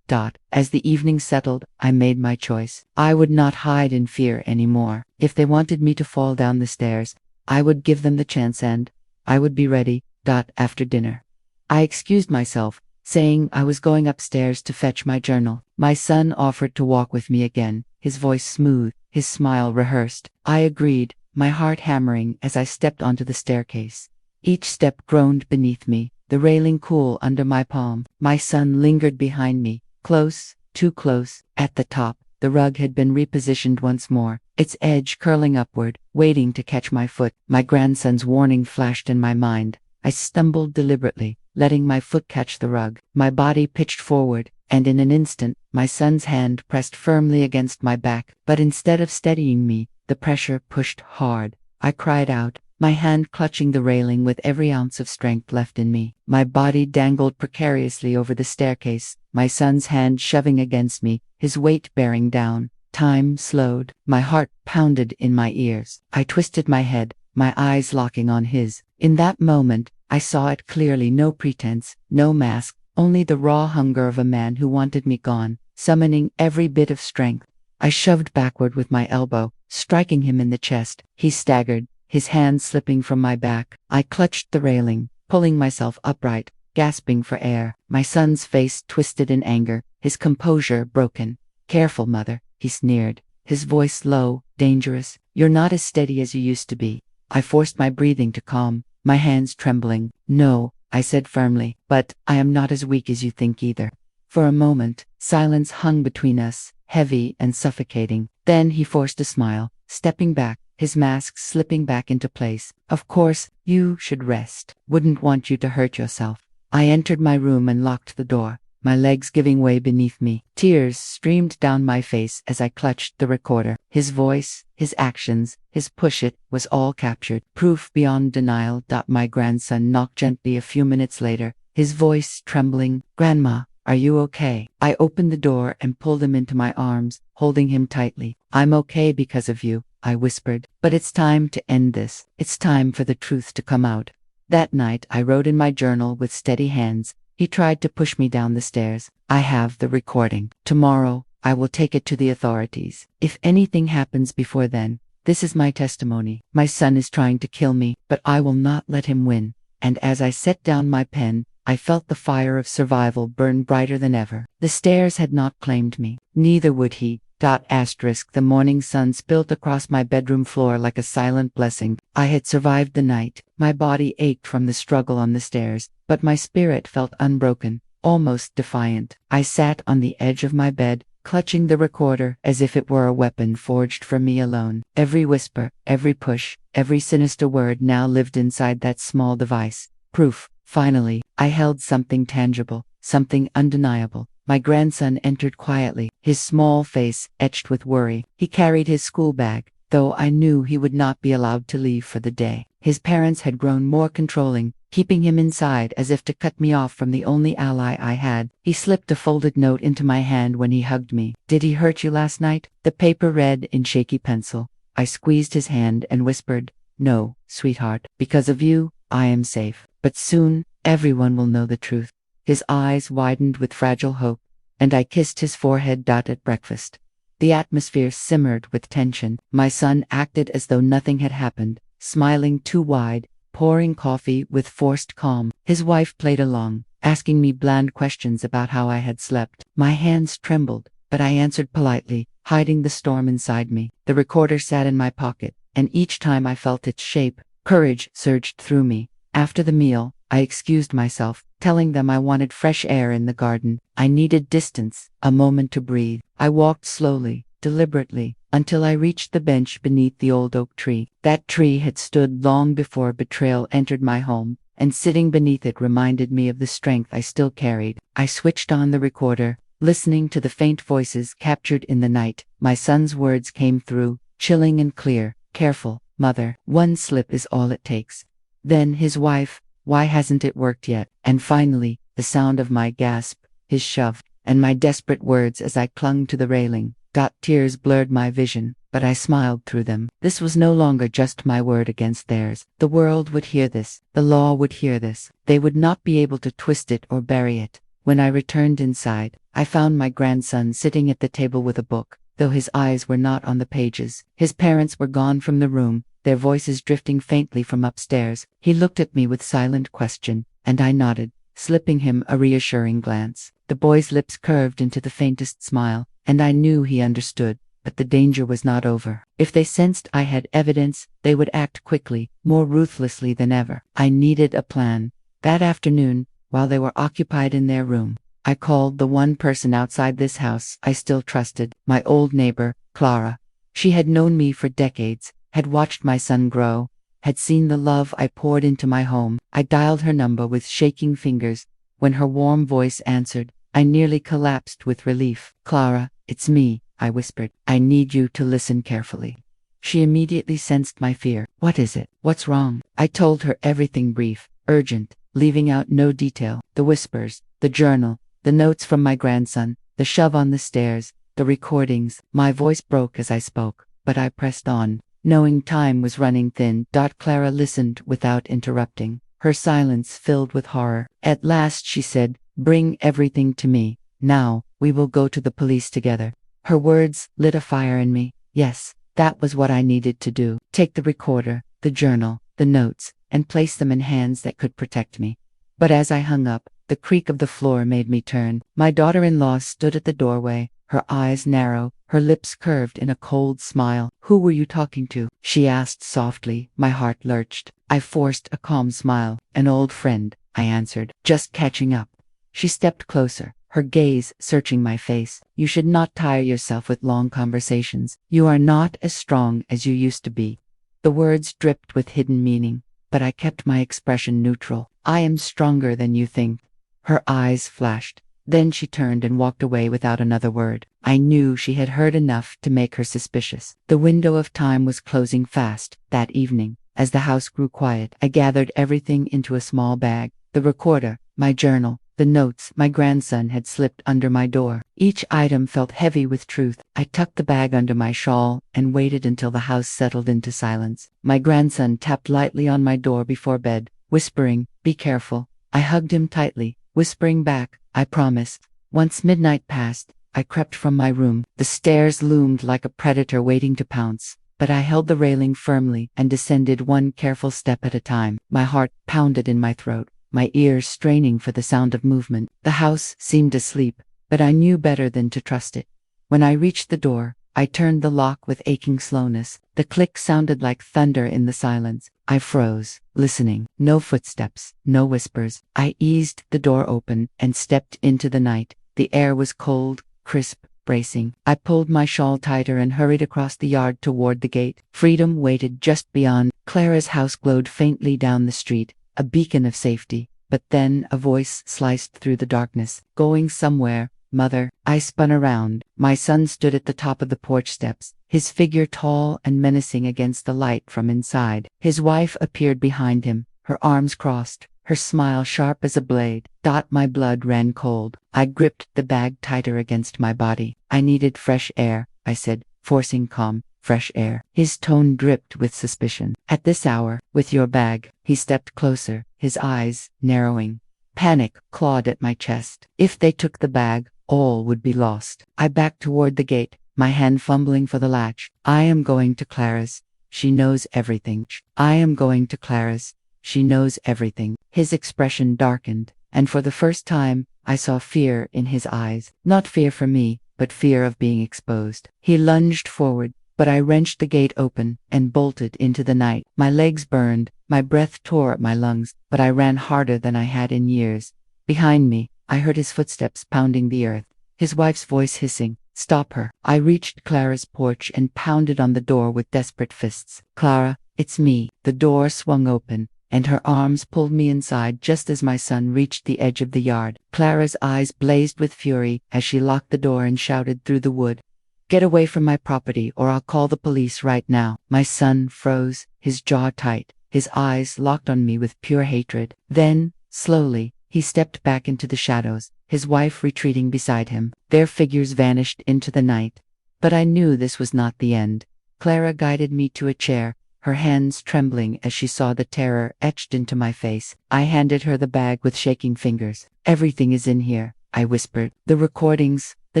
A: As the evening settled, I made my choice. I would not hide in fear anymore. If they wanted me to fall down the stairs, I would give them the chance and I would be ready. After dinner, I excused myself, saying I was going upstairs to fetch my journal. My son offered to walk with me again, his voice smooth, his smile rehearsed. I agreed, my heart hammering as I stepped onto the staircase. Each step groaned beneath me, the railing cool under my palm. My son lingered behind me, close, too close. At the top, the rug had been repositioned once more, its edge curling upward, waiting to catch my foot. My grandson's warning flashed in my mind. I stumbled deliberately, letting my foot catch the rug. My body pitched forward, and in an instant, my son's hand pressed firmly against my back. But instead of steadying me, the pressure pushed hard. I cried out, my hand clutching the railing with every ounce of strength left in me. My body dangled precariously over the staircase, my son's hand shoving against me, his weight bearing down. Time slowed. My heart pounded in my ears. I twisted my head, my eyes locking on his. In that moment, I saw it clearly. No pretense, no mask, only the raw hunger of a man who wanted me gone, summoning every bit of strength. I shoved backward with my elbow, striking him in the chest. He staggered, his hand slipping from my back. I clutched the railing, pulling myself upright, gasping for air. My son's face twisted in anger, his composure broken. "Careful, mother," he sneered, his voice low, dangerous. "You're not as steady as you used to be." I forced my breathing to calm, my hands trembling. "No," I said firmly, "but I am not as weak as you think either." For a moment, silence hung between us, heavy and suffocating. Then he forced a smile, stepping back, his mask slipping back into place. "Of course, you should rest. Wouldn't want you to hurt yourself." I entered my room and locked the door, my legs giving way beneath me. Tears streamed down my face as I clutched the recorder. His voice, his actions, his push-it was all captured. Proof beyond denial. My grandson knocked gently a few minutes later, his voice trembling. "Grandma, are you okay?" I opened the door and pulled him into my arms, holding him tightly. "I'm okay because of you," I whispered. "But it's time to end this. It's time for the truth to come out." That night I wrote in my journal with steady hands. He tried to push me down the stairs. "I have the recording. Tomorrow, I will take it to the authorities. If anything happens before then, this is my testimony. My son is trying to kill me, but I will not let him win." And as I set down my pen, I felt the fire of survival burn brighter than ever. The stairs had not claimed me. Neither would he. The morning sun spilled across my bedroom floor like a silent blessing. I had survived the night. My body ached from the struggle on the stairs, but my spirit felt unbroken, almost defiant. I sat on the edge of my bed, clutching the recorder as if it were a weapon forged for me alone. Every whisper, every push, every sinister word now lived inside that small device. Proof. Finally, I held something tangible, something undeniable. My grandson entered quietly, his small face etched with worry. He carried his school bag, though I knew he would not be allowed to leave for the day. His parents had grown more controlling, keeping him inside as if to cut me off from the only ally I had. He slipped a folded note into my hand when he hugged me. "Did he hurt you last night?" The paper read in shaky pencil. I squeezed his hand and whispered, "No, sweetheart. Because of you, I am safe. But soon, everyone will know the truth." His eyes widened with fragile hope, and I kissed his forehead. At breakfast, the atmosphere simmered with tension. My son acted as though nothing had happened, smiling too wide, pouring coffee with forced calm. His wife played along, asking me bland questions about how I had slept. My hands trembled, but I answered politely, hiding the storm inside me. The recorder sat in my pocket, and each time I felt its shape, courage surged through me. After the meal, I excused myself, telling them I wanted fresh air in the garden. I needed distance, a moment to breathe. I walked slowly, deliberately, until I reached the bench beneath the old oak tree. That tree had stood long before betrayal entered my home, and sitting beneath it reminded me of the strength I still carried. I switched on the recorder, listening to the faint voices captured in the night. My son's words came through, chilling and clear. "Careful, mother. One slip is all it takes." Then his wife, "Why hasn't it worked yet?" And finally, the sound of my gasp, his shove, and my desperate words as I clung to the railing. Tears blurred my vision, but I smiled through them. This was no longer just my word against theirs. The world would hear this. The law would hear this. They would not be able to twist it or bury it. When I returned inside, I found my grandson sitting at the table with a book, though his eyes were not on the pages. His parents were gone from the room, their voices drifting faintly from upstairs. He looked at me with silent question, and I nodded, slipping him a reassuring glance. The boy's lips curved into the faintest smile, and I knew he understood, but the danger was not over. If they sensed I had evidence, they would act quickly, more ruthlessly than ever. I needed a plan, That afternoon, while they were occupied in their room, I called the one person outside this house I still trusted, my old neighbor, Clara. She had known me for decades, had watched my son grow, had seen the love I poured into my home. I dialed her number with shaking fingers. When her warm voice answered, I nearly collapsed with relief. "Clara, it's me," I whispered. "I need you to listen carefully." She immediately sensed my fear. "What is it? What's wrong?" I told her everything, brief, urgent, leaving out no detail. The whispers, the journal, the notes from my grandson, the shove on the stairs, the recordings. My voice broke as I spoke, but I pressed on, knowing time was running thin. Clara listened without interrupting, her silence filled with horror. At last she said, "Bring everything to me. Now, we will go to the police together." Her words lit a fire in me. Yes, that was what I needed to do. Take the recorder, the journal, the notes, and place them in hands that could protect me. But as I hung up, the creak of the floor made me turn. My daughter-in-law stood at the doorway, her eyes narrow, her lips curved in a cold smile. "Who were you talking to?" she asked softly. My heart lurched. I forced a calm smile. "An old friend," I answered. "Just catching up." She stepped closer, her gaze searching my face. "You should not tire yourself with long conversations. You are not as strong as you used to be." The words dripped with hidden meaning, but I kept my expression neutral. "I am stronger than you think." Her eyes flashed. Then she turned and walked away without another word. I knew she had heard enough to make her suspicious. The window of time was closing fast. That evening, as the house grew quiet, I gathered everything into a small bag. The recorder, my journal, the notes my grandson had slipped under my door. Each item felt heavy with truth. I tucked the bag under my shawl and waited until the house settled into silence. My grandson tapped lightly on my door before bed, whispering, "Be careful." I hugged him tightly, whispering back, "I promise." Once midnight passed, I crept from my room. The stairs loomed like a predator waiting to pounce, but I held the railing firmly and descended one careful step at a time. My heart pounded in my throat, my ears straining for the sound of movement. The house seemed asleep, but I knew better than to trust it. When I reached the door, I turned the lock with aching slowness. The click sounded like thunder in the silence. I froze, listening. No footsteps, no whispers. I eased the door open and stepped into the night. The air was cold, crisp, bracing. I pulled my shawl tighter and hurried across the yard toward the gate. Freedom waited just beyond. Clara's house glowed faintly down the street, a beacon of safety. But then a voice sliced through the darkness. "Going somewhere, Mother." I spun around. My son stood at the top of the porch steps, his figure tall and menacing against the light from inside. His wife appeared behind him, her arms crossed, her smile sharp as a blade. My blood ran cold. I gripped the bag tighter against my body. "I needed fresh air," I said, forcing calm. "Fresh air." His tone dripped with suspicion. "At this hour, with your bag." He stepped closer, his eyes narrowing. Panic clawed at my chest. If they took the bag, all would be lost. I backed toward the gate, my hand fumbling for the latch. "I am going to Clara's. She knows everything." "I am going to Clara's. She knows everything." His expression darkened, and for the first time, I saw fear in his eyes. Not fear for me, but fear of being exposed. He lunged forward, but I wrenched the gate open and bolted into the night. My legs burned, my breath tore at my lungs, but I ran harder than I had in years. Behind me, I heard his footsteps pounding the earth, his wife's voice hissing, "Stop her." I reached Clara's porch and pounded on the door with desperate fists. "Clara, it's me." The door swung open, and her arms pulled me inside just as my son reached the edge of the yard. Clara's eyes blazed with fury as she locked the door and shouted through the wood, "Get away from my property or I'll call the police right now." My son froze, his jaw tight, his eyes locked on me with pure hatred. Then, slowly, he stepped back into the shadows, his wife retreating beside him. Their figures vanished into the night. But I knew this was not the end. Clara guided me to a chair, her hands trembling as she saw the terror etched into my face. I handed her the bag with shaking fingers. "Everything is in here," I whispered. "The recordings, the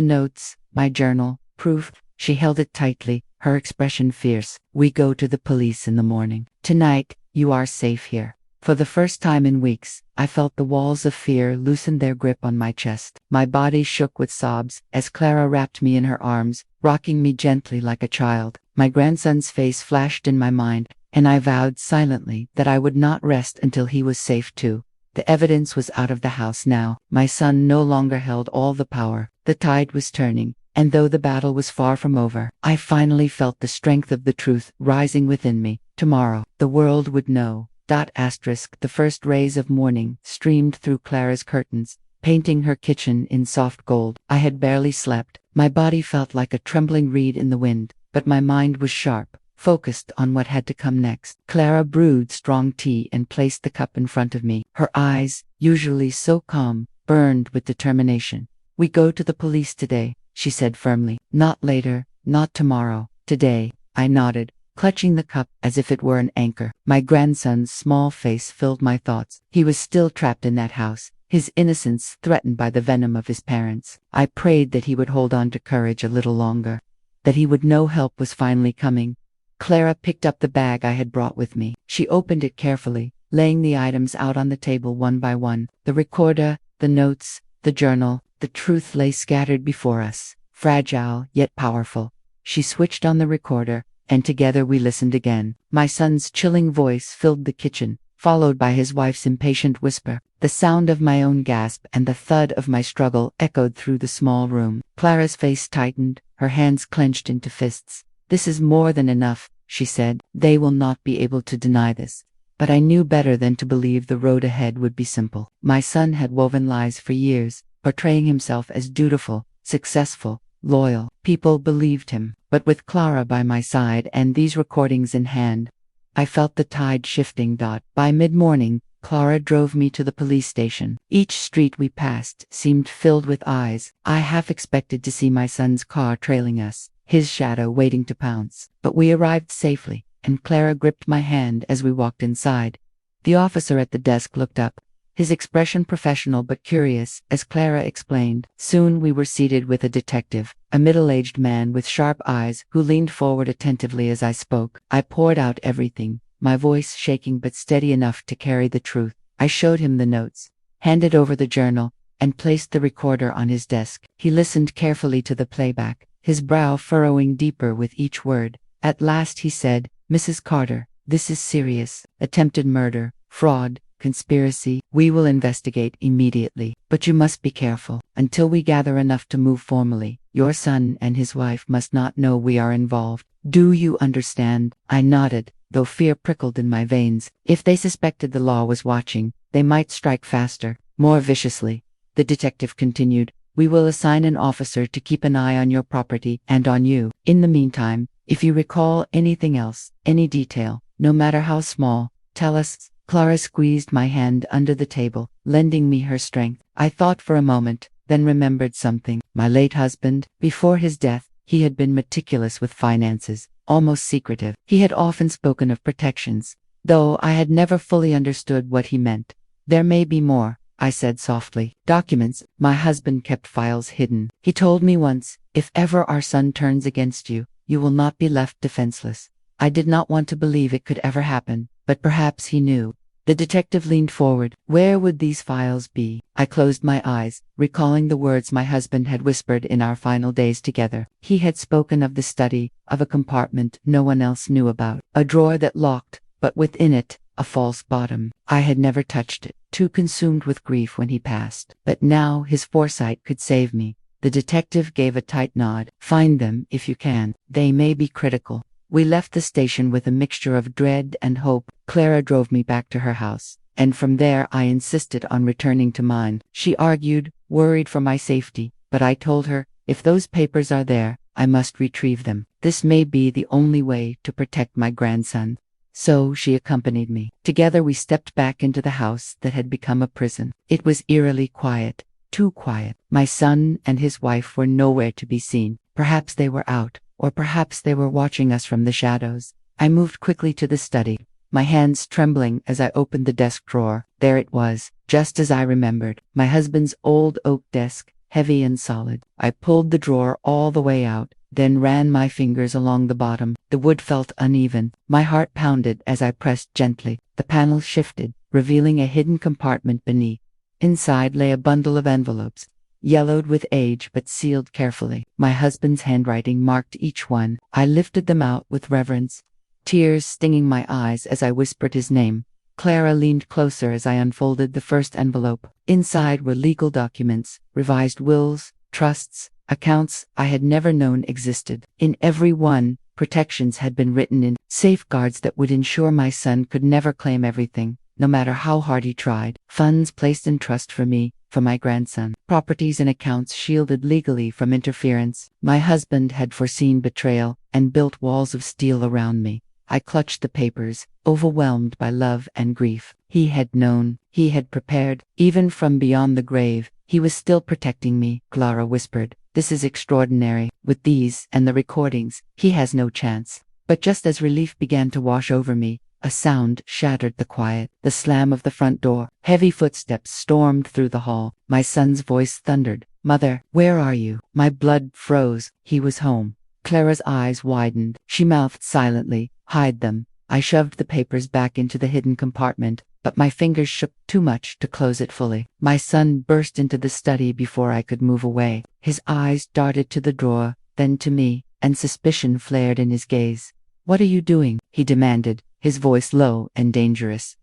A: notes, my journal, proof." She held it tightly, her expression fierce. "We go to the police in the morning. Tonight, you are safe here." For the first time in weeks, I felt the walls of fear loosen their grip on my chest. My body shook with sobs as Clara wrapped me in her arms, rocking me gently like a child. My grandson's face flashed in my mind, and I vowed silently that I would not rest until he was safe too. The evidence was out of the house now. My son no longer held all the power. The tide was turning, and though the battle was far from over, I finally felt the strength of the truth rising within me. Tomorrow, the world would know. The first rays of morning streamed through Clara's curtains, painting her kitchen in soft gold. I had barely slept. My body felt like a trembling reed in the wind, but my mind was sharp, focused on what had to come next. Clara brewed strong tea and placed the cup in front of me. Her eyes, usually so calm, burned with determination. "We go to the police today," she said firmly. "Not later, not tomorrow, today." I nodded, clutching the cup as if it were an anchor. My grandson's small face filled my thoughts. He was still trapped in that house, his innocence threatened by the venom of his parents. I prayed that he would hold on to courage a little longer, that he would know help was finally coming. Clara picked up the bag I had brought with me. She opened it carefully, laying the items out on the table one by one. The recorder, the notes, the journal, the truth lay scattered before us, fragile yet powerful. She switched on the recorder, and together we listened again. My son's chilling voice filled the kitchen, followed by his wife's impatient whisper. The sound of my own gasp and the thud of my struggle echoed through the small room. Clara's face tightened, her hands clenched into fists. "This is more than enough," she said. "They will not be able to deny this." But I knew better than to believe the road ahead would be simple. My son had woven lies for years, portraying himself as dutiful, successful, loyal. People believed him, but with Clara by my side and these recordings in hand, I felt the tide shifting. By mid-morning, Clara drove me to the police station. Each street we passed seemed filled with eyes. I half expected to see my son's car trailing us, his shadow waiting to pounce. But we arrived safely, and Clara gripped my hand as we walked inside. The officer at the desk looked up, his expression professional but curious, as Clara explained. Soon we were seated with a detective, a middle-aged man with sharp eyes who leaned forward attentively as I spoke. I poured out everything, my voice shaking but steady enough to carry the truth. I showed him the notes, handed over the journal, and placed the recorder on his desk. He listened carefully to the playback, his brow furrowing deeper with each word. At last he said, "Mrs. Carter, this is serious. Attempted murder, fraud, conspiracy. We will investigate immediately, but you must be careful. Until we gather enough to move formally, your son and his wife must not know we are involved. Do you understand?" I nodded, though fear prickled in my veins. If they suspected the law was watching, they might strike faster, more viciously. The detective continued, "We will assign an officer to keep an eye on your property and on you. In the meantime, if you recall anything else, any detail, no matter how small, tell us." Clara squeezed my hand under the table, lending me her strength. I thought for a moment, then remembered something. My late husband, before his death, he had been meticulous with finances, almost secretive. He had often spoken of protections, though I had never fully understood what he meant. "There may be more," I said softly. "Documents." My husband kept files hidden. He told me once, "If ever our son turns against you, you will not be left defenseless." I did not want to believe it could ever happen, but perhaps he knew. The detective leaned forward. "Where would these files be?" I closed my eyes, recalling the words my husband had whispered in our final days together. He had spoken of the study, of a compartment no one else knew about, a drawer that locked, but within it, a false bottom. I had never touched it, too consumed with grief when he passed. But now his foresight could save me. The detective gave a tight nod. "Find them if you can. They may be critical." We left the station with a mixture of dread and hope. Clara drove me back to her house, and from there I insisted on returning to mine. She argued, worried for my safety, but I told her, if those papers are there, I must retrieve them. This may be the only way to protect my grandson. So she accompanied me. Together we stepped back into the house that had become a prison. It was eerily quiet, too quiet. My son and his wife were nowhere to be seen. Perhaps they were out, or perhaps they were watching us from the shadows. I moved quickly to the study, my hands trembling as I opened the desk drawer. There it was, just as I remembered, my husband's old oak desk, heavy and solid. I pulled the drawer all the way out, then ran my fingers along the bottom. The wood felt uneven. My heart pounded as I pressed gently. The panel shifted, revealing a hidden compartment beneath. Inside lay a bundle of envelopes, yellowed with age but sealed carefully. My husband's handwriting marked each one. I lifted them out with reverence, tears stinging my eyes as I whispered his name. Clara leaned closer as I unfolded the first envelope. Inside were legal documents, revised wills, trusts, accounts I had never known existed. In every one, protections had been written in, safeguards that would ensure my son could never claim everything, no matter how hard he tried. Funds placed in trust for me, for my grandson. Properties and accounts shielded legally from interference. My husband had foreseen betrayal and built walls of steel around me. I clutched the papers, overwhelmed by love and grief. He had known, he had prepared, even from beyond the grave. He was still protecting me, Clara whispered. This is extraordinary. With these and the recordings, he has no chance. But just as relief began to wash over me, a sound shattered the quiet. The slam of the front door. Heavy footsteps stormed through the hall. My son's voice thundered. "Mother, where are you?" My blood froze. He was home. Clara's eyes widened. She mouthed silently, "Hide them." I shoved the papers back into the hidden compartment, but my fingers shook too much to close it fully. My son burst into the study before I could move away. His eyes darted to the drawer, then to me, and suspicion flared in his gaze. "What are you doing?" he demanded, his voice low and dangerous.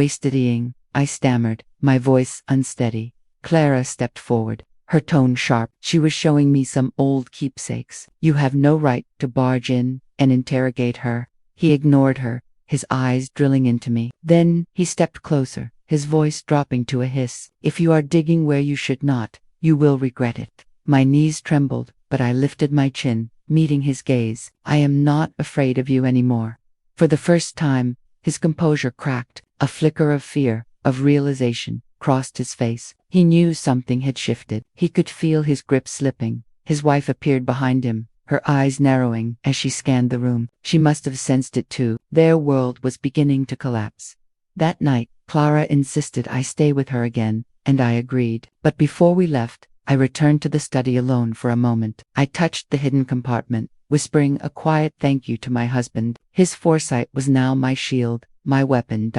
A: Studying," I stammered, my voice unsteady. Clara stepped forward, her tone sharp. She was showing me some old keepsakes. "You have no right to barge in and interrogate her." He ignored her, his eyes drilling into me. Then he stepped closer, his voice dropping to a hiss. "If you are digging where you should not, you will regret it." My knees trembled, but I lifted my chin, meeting his gaze. "I am not afraid of you anymore." For the first time, his composure cracked. A flicker of fear, of realization, crossed his face. He knew something had shifted. He could feel his grip slipping. His wife appeared behind him, her eyes narrowing as she scanned the room. She must have sensed it too. Their world was beginning to collapse. That night, Clara insisted I stay with her again, and I agreed. But before we left, I returned to the study alone for a moment. I touched the hidden compartment, whispering a quiet thank you to my husband. His foresight was now my shield, my weapon.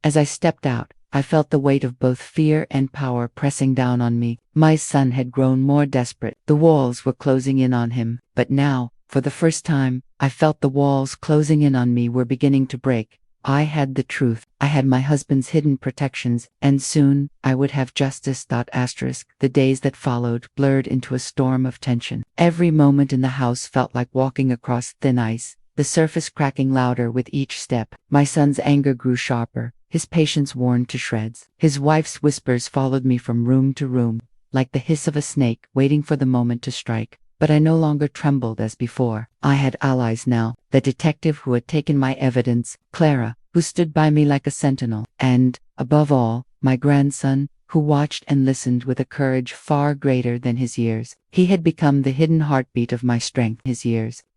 A: As I stepped out, I felt the weight of both fear and power pressing down on me. My son had grown more desperate. The walls were closing in on him. But now, for the first time, I felt the walls closing in on me were beginning to break. I had the truth. I had my husband's hidden protections, and soon I would have justice. The days that followed blurred into a storm of tension. Every moment in the house felt like walking across thin ice, the surface cracking louder with each step. My son's anger grew sharper, his patience worn to shreds. His wife's whispers followed me from room to room, like the hiss of a snake waiting for the moment to strike. But I no longer trembled as before. I had allies now, the detective who had taken my evidence, Clara, who stood by me like a sentinel, and, above all, my grandson, who watched and listened with a courage far greater than his years. He had become the hidden heartbeat of my strength.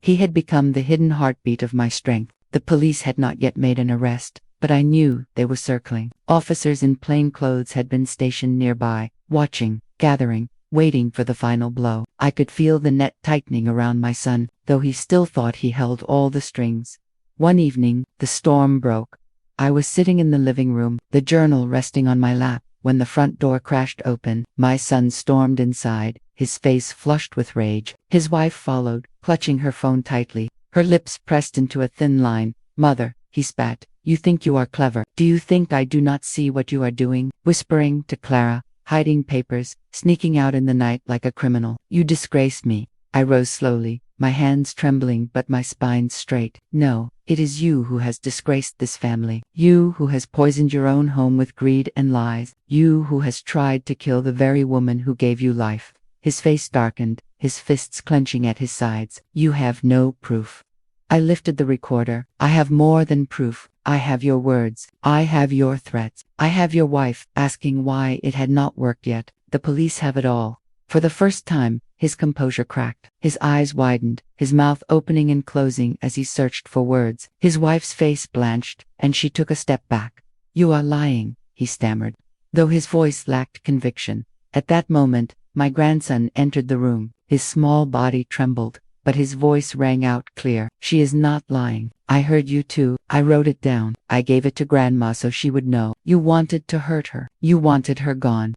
A: He had become the hidden heartbeat of my strength. The police had not yet made an arrest, but I knew they were circling. Officers in plain clothes had been stationed nearby, watching, gathering, waiting for the final blow. I could feel the net tightening around my son, though he still thought he held all the strings. One evening, the storm broke. I was sitting in the living room, the journal resting on my lap, when the front door crashed open. My son stormed inside, his face flushed with rage. His wife followed, clutching her phone tightly, her lips pressed into a thin line. "Mother," he spat, "you think you are clever. Do you think I do not see what you are doing?" Whispering to Clara, hiding papers, sneaking out in the night like a criminal. "You disgrace me." I rose slowly, my hands trembling but my spine straight. "No, it is you who has disgraced this family. You who has poisoned your own home with greed and lies. You who has tried to kill the very woman who gave you life." His face darkened, his fists clenching at his sides. "You have no proof." I lifted the recorder. "I have more than proof. I have your words. I have your threats. I have your wife asking why it had not worked yet. The police have it all." For the first time, his composure cracked. His eyes widened, his mouth opening and closing as he searched for words. His wife's face blanched, and she took a step back. "You are lying," he stammered, though his voice lacked conviction. At that moment, my grandson entered the room. His small body trembled, but his voice rang out clear. "She is not lying. I heard you too. I wrote it down. I gave it to Grandma so she would know. You wanted to hurt her. You wanted her gone."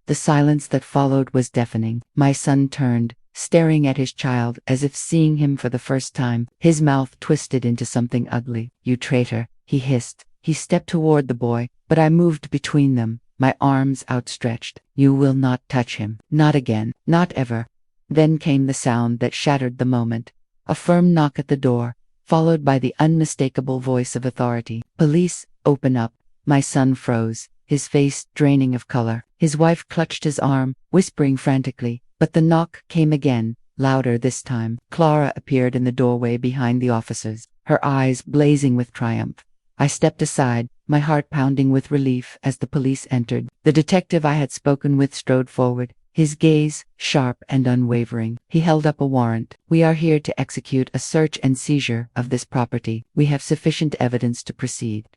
A: The silence that followed was deafening. My son turned, staring at his child as if seeing him for the first time. His mouth twisted into something ugly. "You traitor," he hissed, He stepped toward the boy, but I moved between them, my arms outstretched. You will not touch him. Not again. Not ever. Then came the sound that shattered the moment. A firm knock at the door, followed by the unmistakable voice of authority. Police, open up. My son froze, his face draining of color. His wife clutched his arm, whispering frantically, but the knock came again, louder this time. Clara appeared in the doorway behind the officers, her eyes blazing with triumph. I stepped aside, my heart pounding with relief as the police entered. The detective I had spoken with strode forward, his gaze sharp and unwavering. He held up a warrant. We are here to execute a search and seizure of this property. We have sufficient evidence to proceed.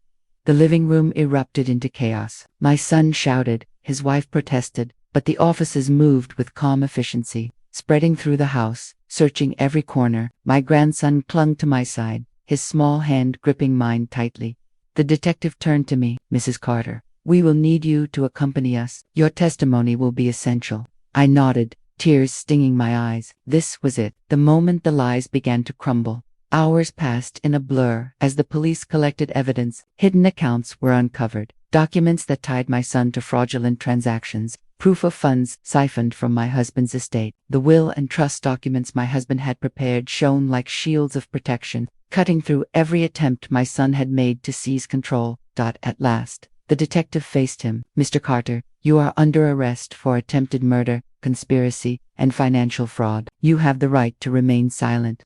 A: The living room erupted into chaos. My son shouted, his wife protested, but the officers moved with calm efficiency, spreading through the house, searching every corner. My grandson clung to my side, his small hand gripping mine tightly. The detective turned to me. Mrs. Carter, we will need you to accompany us. Your testimony will be essential. I nodded, tears stinging my eyes. This was it, the moment the lies began to crumble. Hours passed in a blur as the police collected evidence. Hidden accounts were uncovered, documents that tied my son to fraudulent transactions, proof of funds siphoned from my husband's estate. The will and trust documents my husband had prepared shone like shields of protection, cutting through every attempt my son had made to seize control. At last, the detective faced him. Mr. Carter, you are under arrest for attempted murder, conspiracy, and financial fraud. You have the right to remain silent.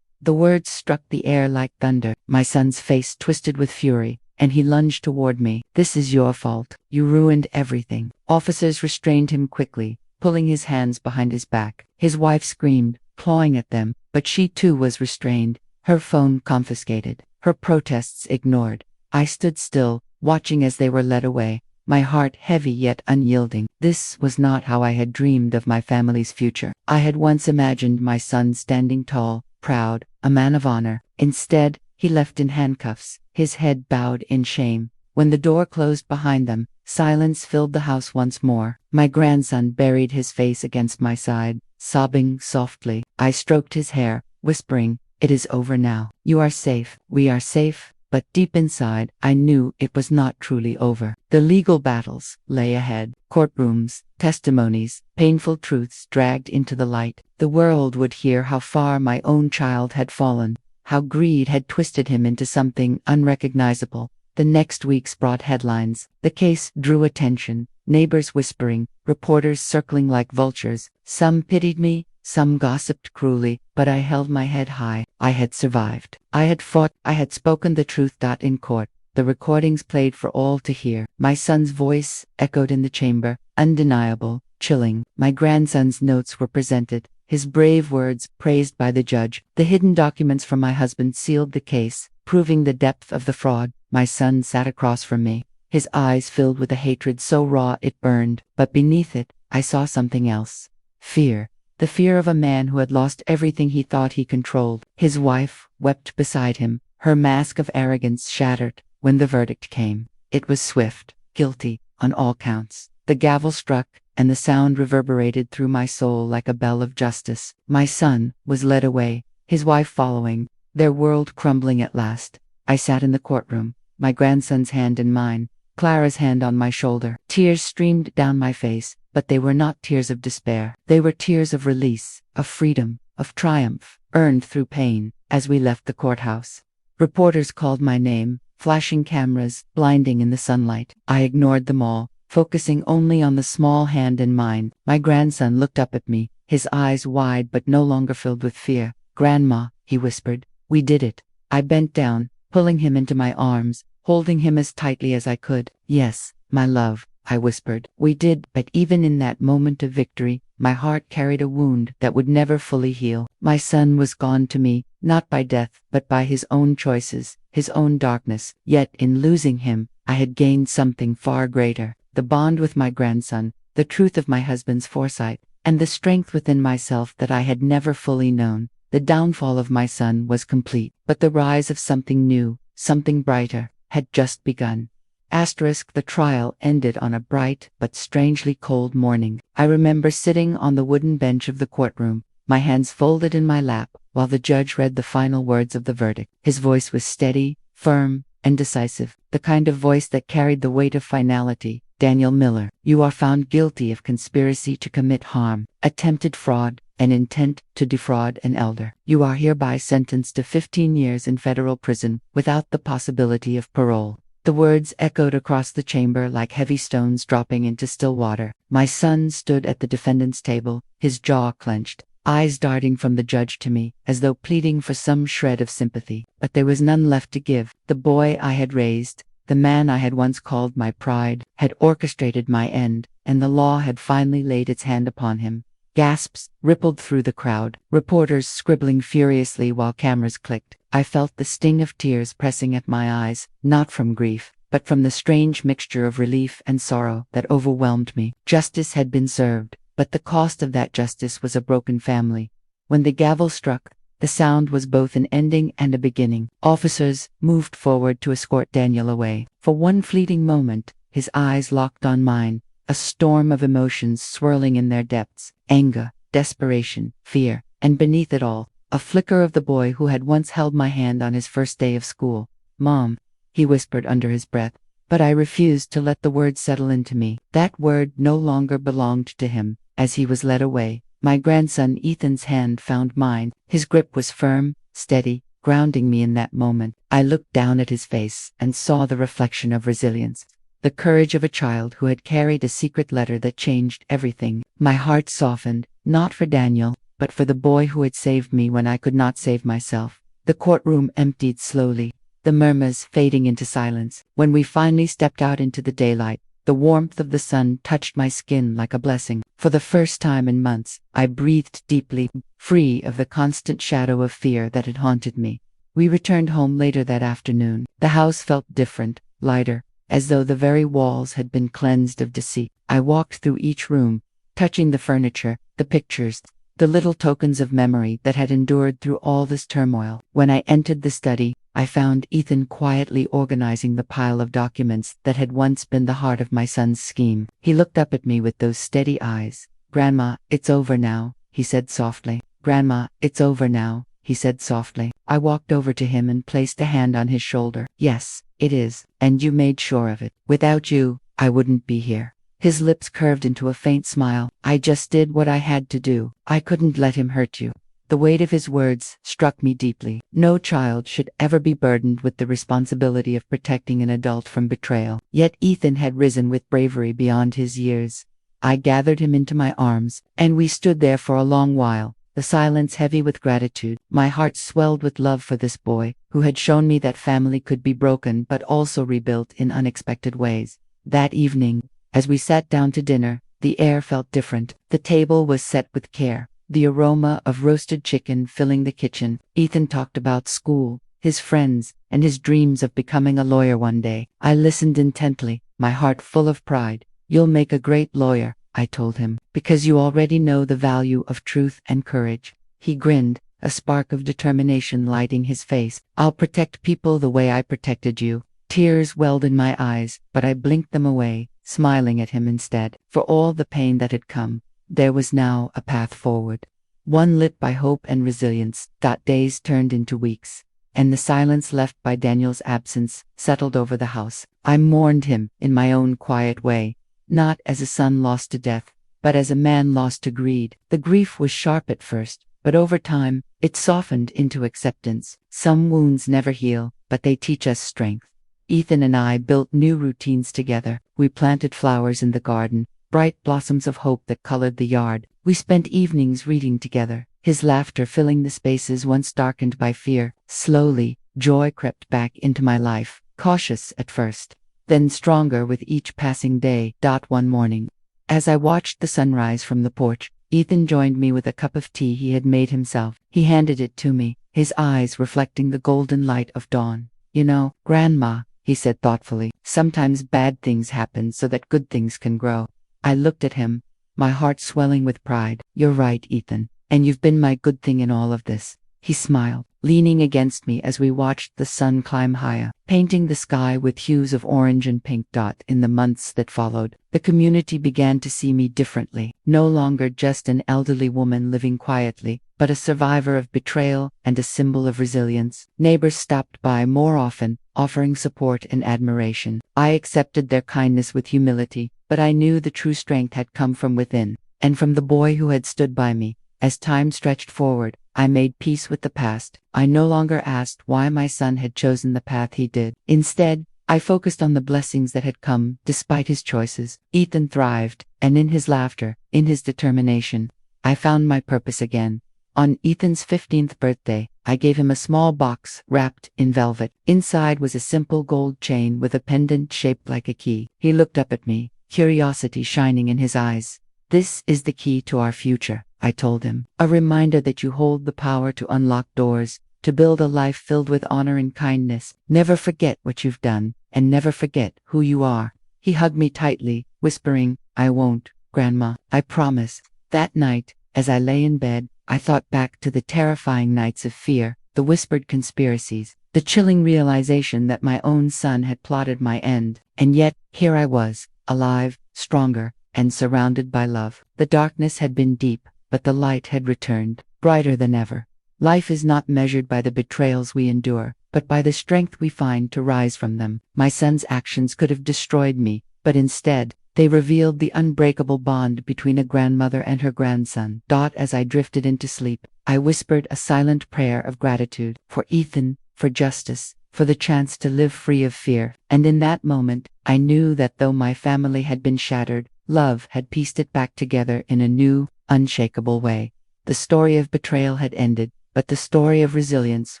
A: The words struck the air like thunder. My son's face twisted with fury, and he lunged toward me. This is your fault. You ruined everything. Officers restrained him quickly, pulling his hands behind his back. His wife screamed, clawing at them, but she too was restrained, her phone confiscated, her protests ignored. I stood still, watching as they were led away, my heart heavy yet unyielding. This was not how I had dreamed of my family's future. I had once imagined my son standing tall, proud, a man of honor. Instead, he left in handcuffs, his head bowed in shame. When the door closed behind them, silence filled the house once more. My grandson buried his face against my side, sobbing softly. I stroked his hair, whispering, "It is over now. You are safe. We are safe." But deep inside, I knew it was not truly over. The legal battles lay ahead. Courtrooms, testimonies, painful truths dragged into the light. The world would hear how far my own child had fallen, how greed had twisted him into something unrecognizable. The next weeks brought headlines. The case drew attention, neighbors whispering, reporters circling like vultures. Some pitied me, some gossiped cruelly, but I held my head high. I had survived. I had fought. I had spoken the truth. In court, the recordings played for all to hear. My son's voice echoed in the chamber, undeniable, chilling. My grandson's notes were presented, his brave words praised by the judge. The hidden documents from my husband sealed the case, proving the depth of the fraud. My son sat across from me, his eyes filled with a hatred so raw it burned, but beneath it, I saw something else. Fear. The fear of a man who had lost everything he thought he controlled. His wife wept beside him, her mask of arrogance shattered. When the verdict came, it was swift, guilty, on all counts. The gavel struck, and the sound reverberated through my soul like a bell of justice. My son was led away, his wife following, their world crumbling at last. I sat in the courtroom, my grandson's hand in mine, Clara's hand on my shoulder. Tears streamed down my face, but they were not tears of despair. They were tears of release, of freedom, of triumph, earned through pain. As we left the courthouse, reporters called my name, flashing cameras, blinding in the sunlight. I ignored them all, focusing only on the small hand in mine. My grandson looked up at me, his eyes wide but no longer filled with fear. "Grandma," he whispered, "we did it." I bent down, pulling him into my arms, holding him as tightly as I could. "Yes, my love," I whispered. "We did." But even in that moment of victory, my heart carried a wound that would never fully heal. My son was gone to me, not by death, but by his own choices, his own darkness. Yet in losing him, I had gained something far greater. The bond with my grandson, the truth of my husband's foresight, and the strength within myself that I had never fully known. The downfall of my son was complete, but the rise of something new, something brighter, had just begun. The trial ended on a bright but strangely cold morning. I remember sitting on the wooden bench of the courtroom, my hands folded in my lap, while the judge read the final words of the verdict. His voice was steady, firm, and decisive, the kind of voice that carried the weight of finality. Daniel Miller, you are found guilty of conspiracy to commit harm, attempted fraud, and intent to defraud an elder. You are hereby sentenced to 15 years in federal prison without the possibility of parole. The words echoed across the chamber like heavy stones dropping into still water. My son stood at the defendant's table, his jaw clenched, eyes darting from the judge to me, as though pleading for some shred of sympathy. But there was none left to give. The boy I had raised, the man I had once called my pride, had orchestrated my end, and the law had finally laid its hand upon him. Gasps rippled through the crowd, reporters scribbling furiously while cameras clicked. I felt the sting of tears pressing at my eyes, not from grief, but from the strange mixture of relief and sorrow that overwhelmed me. Justice had been served, but the cost of that justice was a broken family. When the gavel struck, the sound was both an ending and a beginning. Officers moved forward to escort Daniel away. For one fleeting moment, his eyes locked on mine, a storm of emotions swirling in their depths, anger, desperation, fear, and beneath it all, a flicker of the boy who had once held my hand on his first day of school. Mom, he whispered under his breath, but I refused to let the word settle into me. That word no longer belonged to him. As he was led away, my grandson Ethan's hand found mine. His grip was firm, steady, grounding me in that moment. I looked down at his face and saw the reflection of resilience, the courage of a child who had carried a secret letter that changed everything. My heart softened, not for Daniel, but for the boy who had saved me when I could not save myself. The courtroom emptied slowly, the murmurs fading into silence. When we finally stepped out into the daylight, the warmth of the sun touched my skin like a blessing. For the first time in months, I breathed deeply, free of the constant shadow of fear that had haunted me. We returned home later that afternoon. The house felt different, lighter, as though the very walls had been cleansed of deceit. I walked through each room, touching the furniture, the pictures, the little tokens of memory that had endured through all this turmoil. When I entered the study, I found Ethan quietly organizing the pile of documents that had once been the heart of my son's scheme. He looked up at me with those steady eyes. "Grandma, it's over now," he said softly. "Grandma, it's over now," he said softly. I walked over to him and placed a hand on his shoulder. "Yes, it is, and you made sure of it. Without you, I wouldn't be here." His lips curved into a faint smile. "I just did what I had to do. I couldn't let him hurt you." The weight of his words struck me deeply. No child should ever be burdened with the responsibility of protecting an adult from betrayal. Yet Ethan had risen with bravery beyond his years. I gathered him into my arms, and we stood there for a long while, the silence heavy with gratitude. My heart swelled with love for this boy, who had shown me that family could be broken but also rebuilt in unexpected ways. That evening, as we sat down to dinner, the air felt different. The table was set with care, the aroma of roasted chicken filling the kitchen. Ethan talked about school, his friends, and his dreams of becoming a lawyer one day. I listened intently, my heart full of pride. "You'll make a great lawyer," I told him, "because you already know the value of truth and courage." He grinned, a spark of determination lighting his face. "I'll protect people the way I protected you." Tears welled in my eyes, but I blinked them away, smiling at him instead. For all the pain that had come, there was now a path forward, one lit by hope and resilience. Days turned into weeks, and the silence left by Daniel's absence settled over the house. I mourned him in my own quiet way, not as a son lost to death, but as a man lost to greed. The grief was sharp at first, but over time, it softened into acceptance. Some wounds never heal, but they teach us strength. Ethan and I built new routines together. We planted flowers in the garden, bright blossoms of hope that colored the yard. We spent evenings reading together, his laughter filling the spaces once darkened by fear. Slowly, joy crept back into my life, cautious at first, then stronger with each passing day. One morning, as I watched the sunrise from the porch, Ethan joined me with a cup of tea he had made himself. He handed it to me, his eyes reflecting the golden light of dawn. "You know, Grandma," he said thoughtfully, "sometimes bad things happen so that good things can grow." I looked at him, my heart swelling with pride. "You're right, Ethan, and you've been my good thing in all of this." He smiled, leaning against me as we watched the sun climb higher, painting the sky with hues of orange and pink. In the months that followed, the community began to see me differently, no longer just an elderly woman living quietly, but a survivor of betrayal and a symbol of resilience. Neighbors stopped by more often, offering support and admiration. I accepted their kindness with humility, but I knew the true strength had come from within, and from the boy who had stood by me. As time stretched forward, I made peace with the past. I no longer asked why my son had chosen the path he did. Instead, I focused on the blessings that had come despite his choices. Ethan thrived, and in his laughter, in his determination, I found my purpose again. On Ethan's 15th birthday, I gave him a small box wrapped in velvet. Inside was a simple gold chain with a pendant shaped like a key. He looked up at me, curiosity shining in his eyes. "This is the key to our future," I told him. "A reminder that you hold the power to unlock doors, to build a life filled with honor and kindness. Never forget what you've done, and never forget who you are." He hugged me tightly, whispering, "I won't, Grandma. I promise." That night, as I lay in bed, I thought back to the terrifying nights of fear, the whispered conspiracies, the chilling realization that my own son had plotted my end. And yet, here I was, alive, stronger, and surrounded by love. The darkness had been deep, but the light had returned, brighter than ever. Life is not measured by the betrayals we endure, but by the strength we find to rise from them. My son's actions could have destroyed me, but instead, they revealed the unbreakable bond between a grandmother and her grandson. As I drifted into sleep, I whispered a silent prayer of gratitude for Ethan, for justice, for the chance to live free of fear. And in that moment, I knew that though my family had been shattered, love had pieced it back together in a new, unshakable way. The story of betrayal had ended, but the story of resilience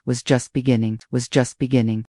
A: was just beginning.